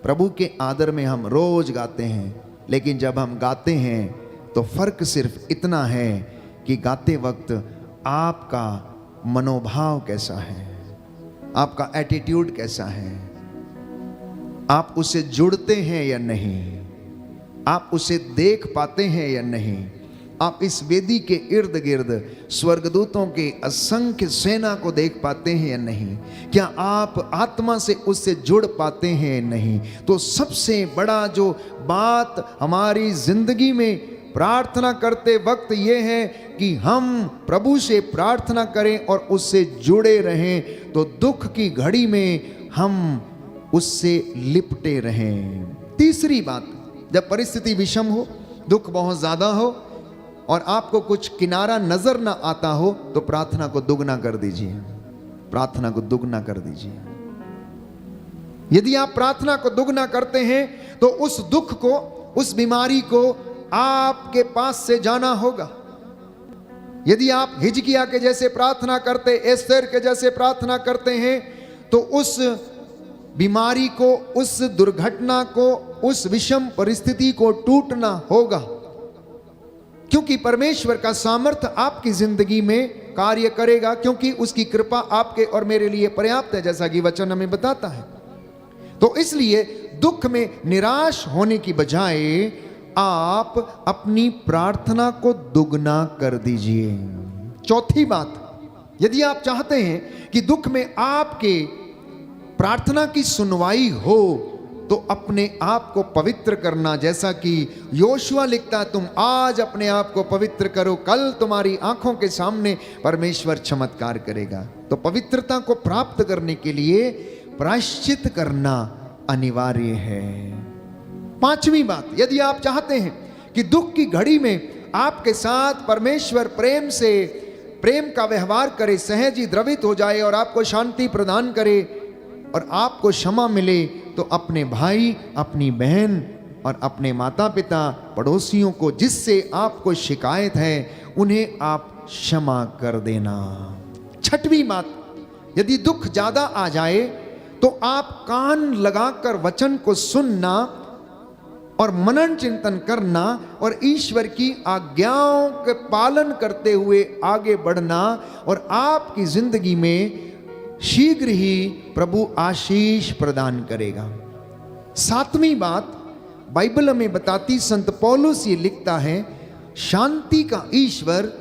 प्रभु के आदर में हम रोज गाते हैं, लेकिन जब हम गाते हैं तो फर्क सिर्फ इतना है कि गाते वक्त आपका मनोभाव कैसा है, आपका एटीट्यूड कैसा है, आप उससे जुड़ते हैं या नहीं, आप उसे देख पाते हैं या नहीं, आप इस वेदी के इर्द गिर्द स्वर्गदूतों के असंख्य सेना को देख पाते हैं या नहीं, क्या आप आत्मा से उससे जुड़ पाते हैं या नहीं। तो सबसे बड़ा जो बात हमारी जिंदगी में प्रार्थना करते वक्त ये है कि हम प्रभु से प्रार्थना करें और उससे जुड़े रहें, तो दुख की घड़ी में हम उससे लिपटे रहें। तीसरी बात, जब परिस्थिति विषम हो, दुख बहुत ज्यादा हो और आपको कुछ किनारा नजर ना आता हो, तो प्रार्थना को दुगना कर दीजिए, प्रार्थना को दुगना कर दीजिए। यदि आप प्रार्थना को दुगना करते हैं तो उस दुख को, उस बीमारी को आपके पास से जाना होगा। यदि आप हिजकिया के जैसे प्रार्थना करते, एस्तेर के जैसे प्रार्थना करते हैं, तो उस बीमारी को, उस दुर्घटना को, उस विषम परिस्थिति को टूटना होगा, क्योंकि परमेश्वर का सामर्थ्य आपकी जिंदगी में कार्य करेगा, क्योंकि उसकी कृपा आपके और मेरे लिए पर्याप्त है, जैसा कि वचन हमें बताता है। तो इसलिए दुख में निराश होने की बजाय आप अपनी प्रार्थना को दुगना कर दीजिए। चौथी बात, यदि आप चाहते हैं कि दुख में आपके प्रार्थना की सुनवाई हो, तो अपने आप को पवित्र करना, जैसा कि योशुआ लिखता है, तुम आज अपने आप को पवित्र करो, कल तुम्हारी आंखों के सामने परमेश्वर चमत्कार करेगा। तो पवित्रता को प्राप्त करने के लिए प्रायश्चित करना अनिवार्य है। पांचवी बात, यदि आप चाहते हैं कि दुख की घड़ी में आपके साथ परमेश्वर प्रेम का व्यवहार करे, सहज ही द्रवित हो जाए और आपको शांति प्रदान करे और आपको क्षमा मिले, तो अपने भाई, अपनी बहन और अपने माता पिता, पड़ोसियों को जिससे आपको शिकायत है, उन्हें आप क्षमा कर देना। छठवीं बात, यदि दुख ज्यादा आ जाए तो आप कान लगाकर वचन को सुनना और मनन चिंतन करना और ईश्वर की आज्ञाओं के पालन करते हुए आगे बढ़ना, और आपकी जिंदगी में शीघ्र ही प्रभु आशीष प्रदान करेगा। सातवीं बात, बाइबल हमें बताती, संत पौलुस ये लिखता है, शांति का ईश्वर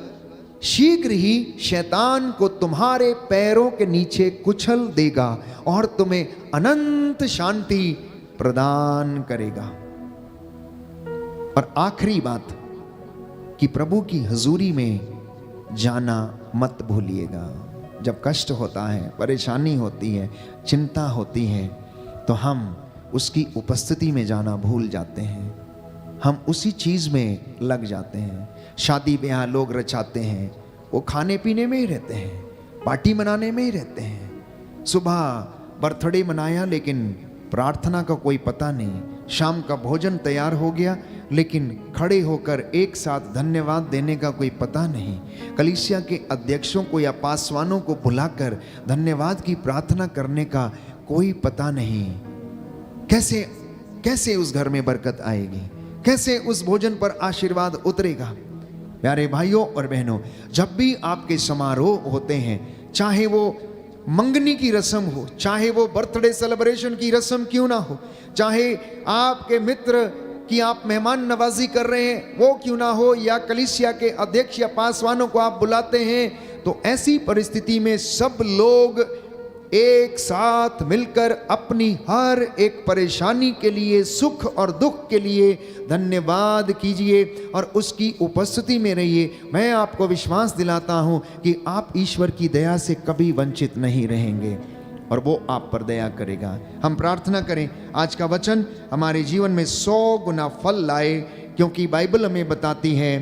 शीघ्र ही शैतान को तुम्हारे पैरों के नीचे कुचल देगा और तुम्हें अनंत शांति प्रदान करेगा। और आखिरी बात कि प्रभु की हजूरी में जाना मत भूलिएगा। जब कष्ट होता है, परेशानी होती है, चिंता होती है, तो हम उसकी उपस्थिति में जाना भूल जाते हैं। हम उसी चीज़ में लग जाते हैं। शादी ब्याह लोग रचाते हैं, वो खाने पीने में ही रहते हैं, पार्टी मनाने में ही रहते हैं। सुबह बर्थडे मनाया लेकिन प्रार्थना का कोई पता नहीं, शाम का भोजन तैयार हो गया लेकिन खड़े होकर एक साथ धन्यवाद देने का कोई पता नहीं। कलीसिया के अध्यक्षों को या पासवानों को बुलाकर धन्यवाद की प्रार्थना करने का कोई पता नहीं। कैसे उस घर में बरकत आएगी, कैसे उस भोजन पर आशीर्वाद उतरेगा। प्यारे भाइयों और बहनों, जब भी आपके समारोह होते हैं, चाहे वो मंगनी की रस्म हो, चाहे वो बर्थडे सेलिब्रेशन की रस्म क्यों ना हो, चाहे आपके मित्र कि आप मेहमान नवाजी कर रहे हैं वो क्यों ना हो, या कलीसिया के अध्यक्ष या पासवानों को आप बुलाते हैं, तो ऐसी परिस्थिति में सब लोग एक साथ मिलकर अपनी हर एक परेशानी के लिए, सुख और दुख के लिए धन्यवाद कीजिए और उसकी उपस्थिति में रहिए। मैं आपको विश्वास दिलाता हूं कि आप ईश्वर की दया से कभी वंचित नहीं रहेंगे और वो आप पर दया करेगा। हम प्रार्थना करें आज का वचन हमारे जीवन में 100 गुना फल लाए, क्योंकि बाइबल हमें बताती है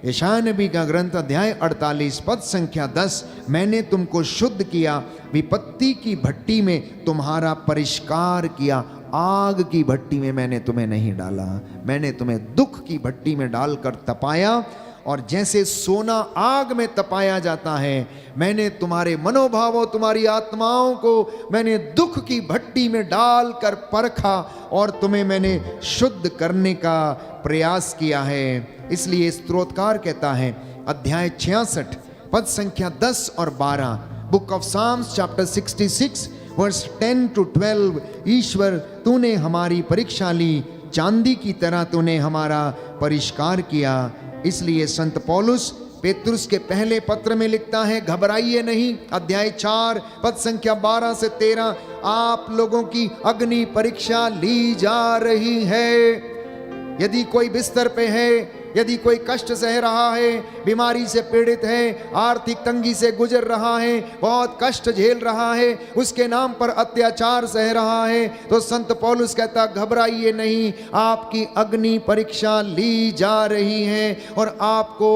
यशायाह नबी का ग्रंथ अध्याय 48 पद संख्या 10, मैंने तुमको शुद्ध किया, विपत्ति की भट्टी में तुम्हारा परिष्कार किया, आग की भट्टी में मैंने तुम्हें नहीं डाला, मैंने तुम्हें दुख की भट्टी में डालकर तपाया। और जैसे सोना आग में तपाया जाता है, मैंने तुम्हारे मनोभावों, तुम्हारी आत्माओं को मैंने दुख की भट्टी में डालकर परखा और तुम्हें मैंने शुद्ध करने का प्रयास किया है। इसलिए स्तोत्रकार कहता है अध्याय 66 पद संख्या 10 और 12, book of Psalms chapter 66 verse 10 to 12, ईश्वर तूने हमारी परीक्षा ली, चांदी की तरह तूने हमारा परिष्कार किया। इसलिए संत पौलुस पेतरुस के पहले पत्र में लिखता है, घबराइए नहीं, अध्याय 4 पद संख्या 12 से 13, आप लोगों की अग्नि परीक्षा ली जा रही है। यदि कोई बिस्तर पे है, यदि कोई कष्ट सह रहा है, बीमारी से पीड़ित है, आर्थिक तंगी से गुजर रहा है, बहुत कष्ट झेल रहा है, उसके नाम पर अत्याचार सह रहा है, तो संत पौलुस कहता घबराइए नहीं, आपकी अग्नि परीक्षा ली जा रही है और आपको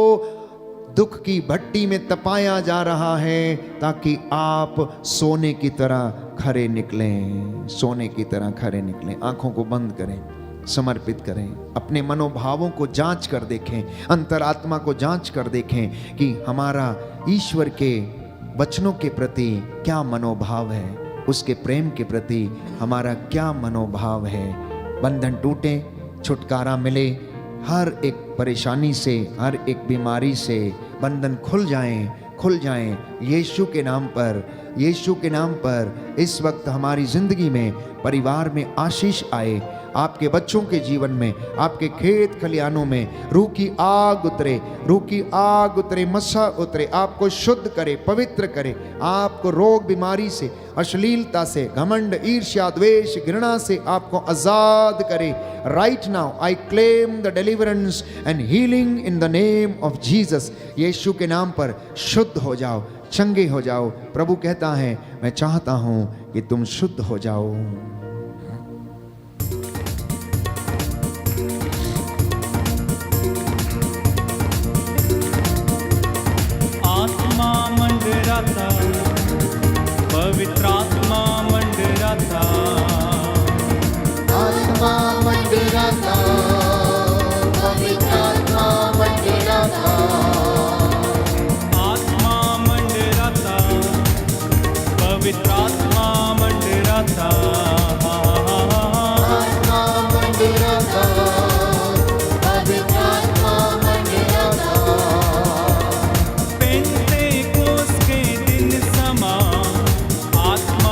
दुख की भट्टी में तपाया जा रहा है ताकि आप सोने की तरह खरे निकलें, सोने की तरह खरे निकलें। आंखों को बंद करें, समर्पित करें, अपने मनोभावों को जांच कर देखें, अंतरात्मा को जांच कर देखें कि हमारा ईश्वर के वचनों के प्रति क्या मनोभाव है, उसके प्रेम के प्रति हमारा क्या मनोभाव है। बंधन टूटे, छुटकारा मिले, हर एक परेशानी से, हर एक बीमारी से बंधन खुल जाएं यीशु के नाम पर। यीशु के नाम पर इस वक्त हमारी जिंदगी में, परिवार में आशीष आए, आपके बच्चों के जीवन में, आपके खेत खलियानों में रूह की आग उतरे, रूह की आग उतरे, मसा उतरे, आपको शुद्ध करे, पवित्र करे, आपको रोग बीमारी से, अश्लीलता से, घमंड, ईर्ष्या, द्वेष, घृणा से आपको आजाद करे। Right now I claim the deliverance and healing in the name of Jesus. यीशु के नाम पर शुद्ध हो जाओ, चंगे हो जाओ। प्रभु कहता है मैं चाहता हूं कि तुम शुद्ध हो जाओ। आत्मा मंडराता, पवित्र आत्मा मंडराता, आत्मा मंडराता, पवित्र आत्मा मंडराता, आत्मा मंडराता, पवित्र आत्मा मंडराता, आत्मा मंडराता, पवित्र आत्मा मंडराता। पेंतेकोस्त के दिन समा आत्मा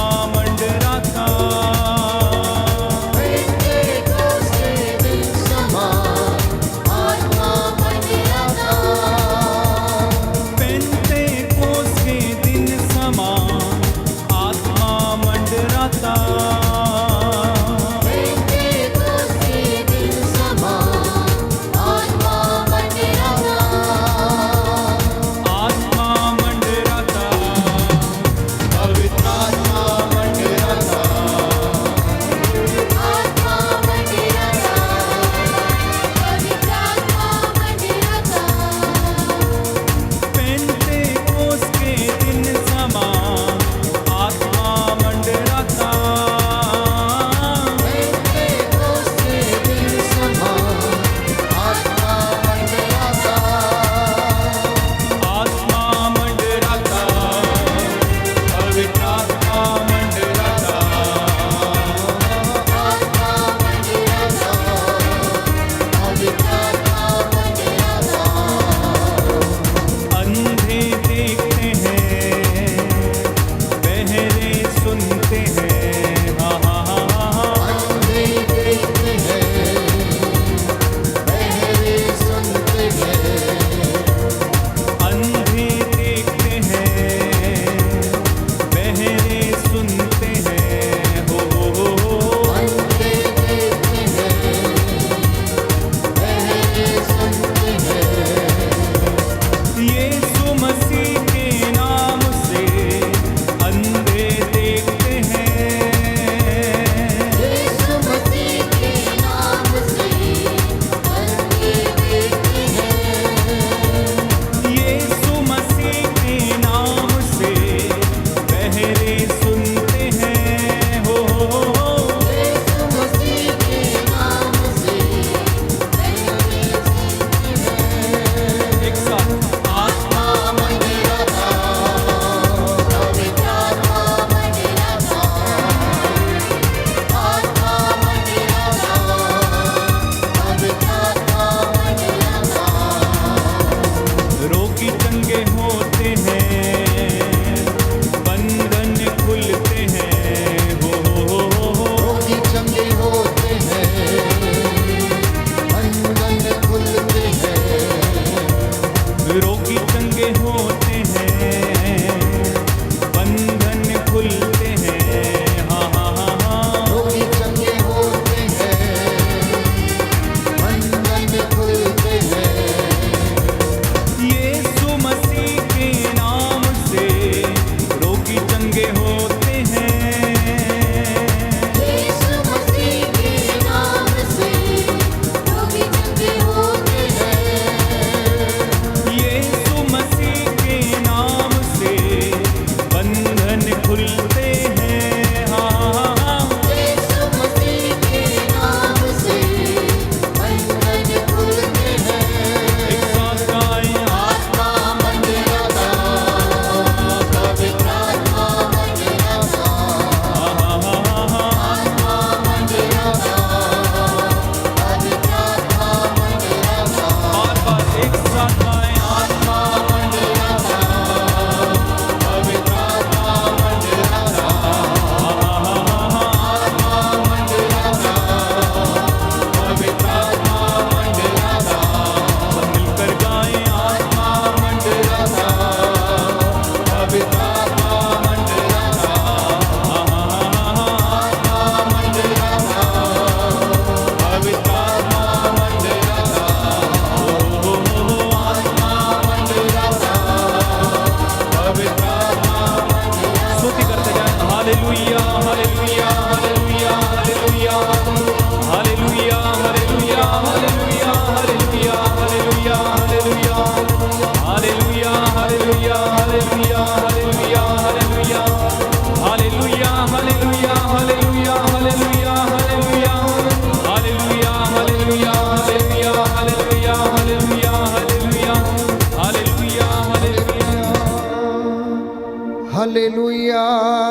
हालेलुया।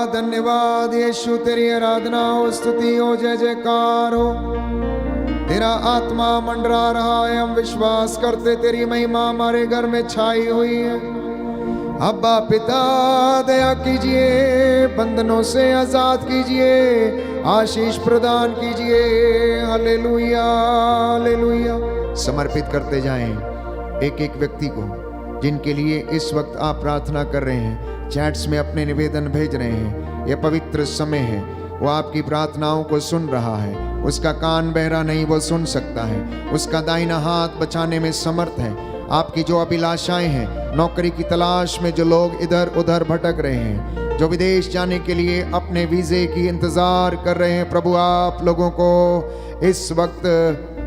धन्यवाद यीशु, तेरी आराधना हो, स्तुति हो, जय जयकार हो। तेरा आत्मा मंडरा रहा है, हम विश्वास करते तेरी महिमा हमारे घर में छाई हुई है। अब्बा पिता दया कीजिए, बंधनों से आजाद कीजिए, आशीष प्रदान कीजिए। Hallelujah hallelujah. समर्पित करते जाएं एक एक व्यक्ति को जिनके लिए इस वक्त आप प्रार्थना कर रहे हैं, चैट्स में अपने निवेदन भेज रहे हैं। यह पवित्र समय है, वो आपकी प्रार्थनाओं को सुन रहा है। उसका कान बहरा नहीं, वो सुन सकता है। उसका दाहिना हाथ बचाने में समर्थ है। आपकी जो अभिलाषाएं हैं, नौकरी की तलाश में जो लोग इधर उधर भटक रहे हैं, जो विदेश जाने के लिए अपने वीजे की इंतजार कर रहे हैं, प्रभु आप लोगों को इस वक्त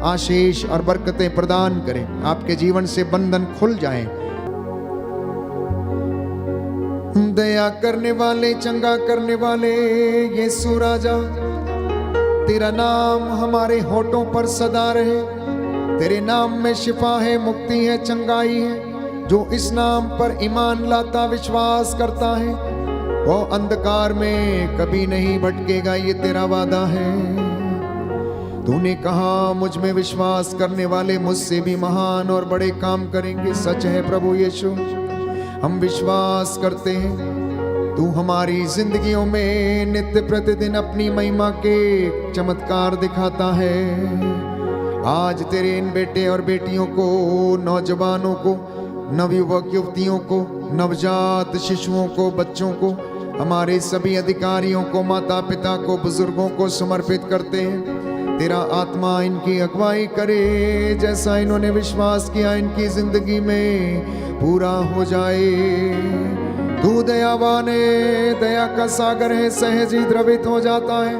आशीष और बरकतें प्रदान करें। आपके जीवन से बंधन खुल जाएं। दया करने वाले, चंगा करने वाले यीशु राजा, तेरा नाम हमारे होठों पर सदा रहे। तेरे नाम में शिफा है, मुक्ति है, चंगाई है। जो इस नाम पर ईमान लाता, विश्वास करता है, वो अंधकार में कभी नहीं भटकेगा। ये तेरा वादा है। तूने कहा मुझ में विश्वास करने वाले मुझसे भी महान और बड़े काम करेंगे। सच है प्रभु यीशु, हम विश्वास करते हैं। तू हमारी जिंदगियों में नित्य प्रतिदिन अपनी महिमा के चमत्कार दिखाता है। आज तेरे इन बेटे और बेटियों को, नौजवानों को, नवयुवक युवतियों को, नवजात शिशुओं को, बच्चों को, हमारे सभी अधिकारियों को, माता पिता को, बुजुर्गों को समर्पित करते हैं। तेरा आत्मा इनकी अगुवाई करे। जैसा इन्होंने विश्वास किया इनकी जिंदगी में पूरा हो जाए। तू दयावान है, दया का सागर है, सहज ही द्रवित हो जाता है।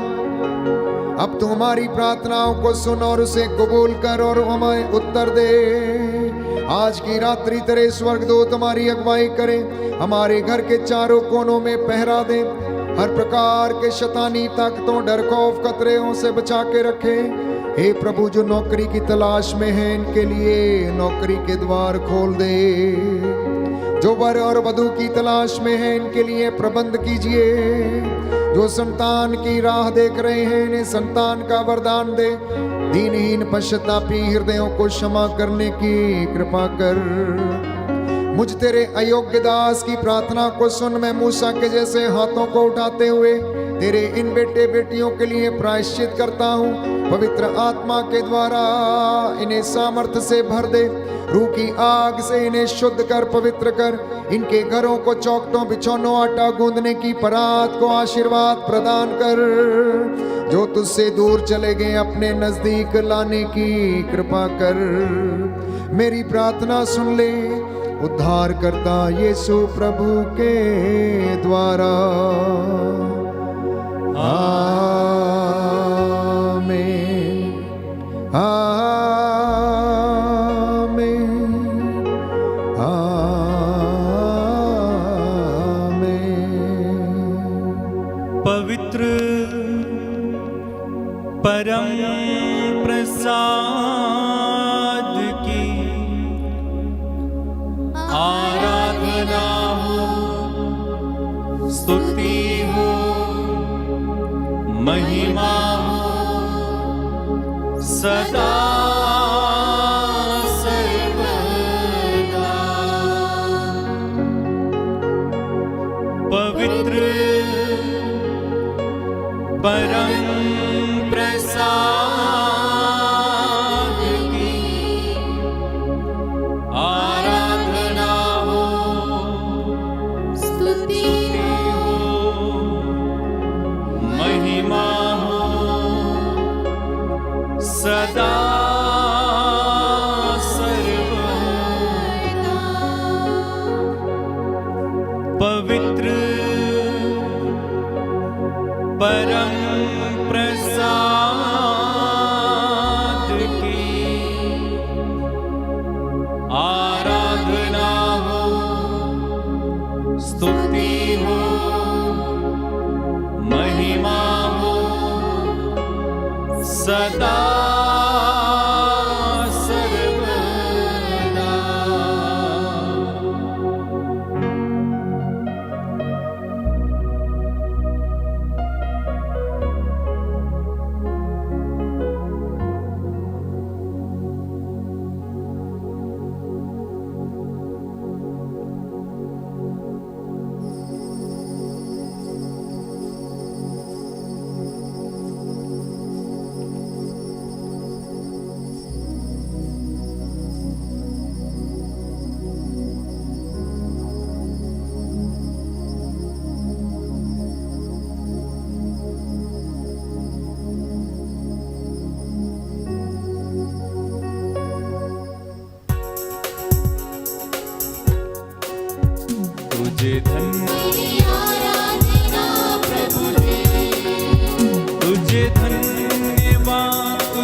अब तू हमारी प्रार्थनाओं को सुन और उसे कबूल कर और हमें उत्तर दे। आज की रात्रि तेरे स्वर्गदूत हमारी अगुवाई करे, हमारे घर के चारों कोनों में पहरा दे, हर प्रकार के शैतानी ताकतों, डर खौफ खतरों से बचा के रखे। हे प्रभु, जो नौकरी की तलाश में है इनके लिए नौकरी के द्वार खोल दे। जो वर और वधू की तलाश में है इनके लिए प्रबंध कीजिए। जो संतान की राह देख रहे हैं इन्हें संतान का वरदान दे। दीनहीन पश्चातापी हृदयों को क्षमा करने की कृपा कर। मुझ तेरे अयोग्य दास की प्रार्थना को सुन। मैं मूसा के जैसे हाथों को उठाते हुए तेरे इन बेटे बेटियों के लिए प्रायश्चित करता हूँ। पवित्र आत्मा के द्वारा इन्हें सामर्थ्य से भर दे। रूह की आग से इन्हें शुद्ध कर, पवित्र कर। इनके घरों को चौखटों, बिछौनों, आटा गूंदने की परात को आशीर्वाद प्रदान कर। जो तुझसे दूर चले गए अपने नजदीक लाने की कृपा कर। मेरी प्रार्थना सुन ले उद्धार करता यीशु प्रभु के द्वारा। आमीन आमीन आमीन। पवित्र परम प्रसाद की आराधना हो, स्तुति हो, महिमा हो सदा सर्वदा। पवित्र परम प्रसाद की आराधना हो, स्तुति हो, महिमा हो सदा सर्वदा। पवित्र परम प्रसाद की आराधना हो, स्तुति हो, महिमा हो सदा सर्वदा।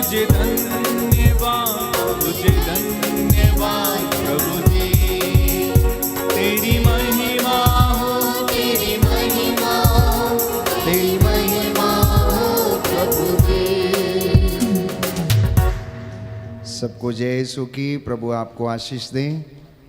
तुझे धन्यवाद, तुझे धन्यवाद प्रभु जी। तेरी महिमा हो, तेरी महिमा हो, तेरी महिमा हो प्रभु जी। सबको जय यीशु की। प्रभु आपको आशीष दें।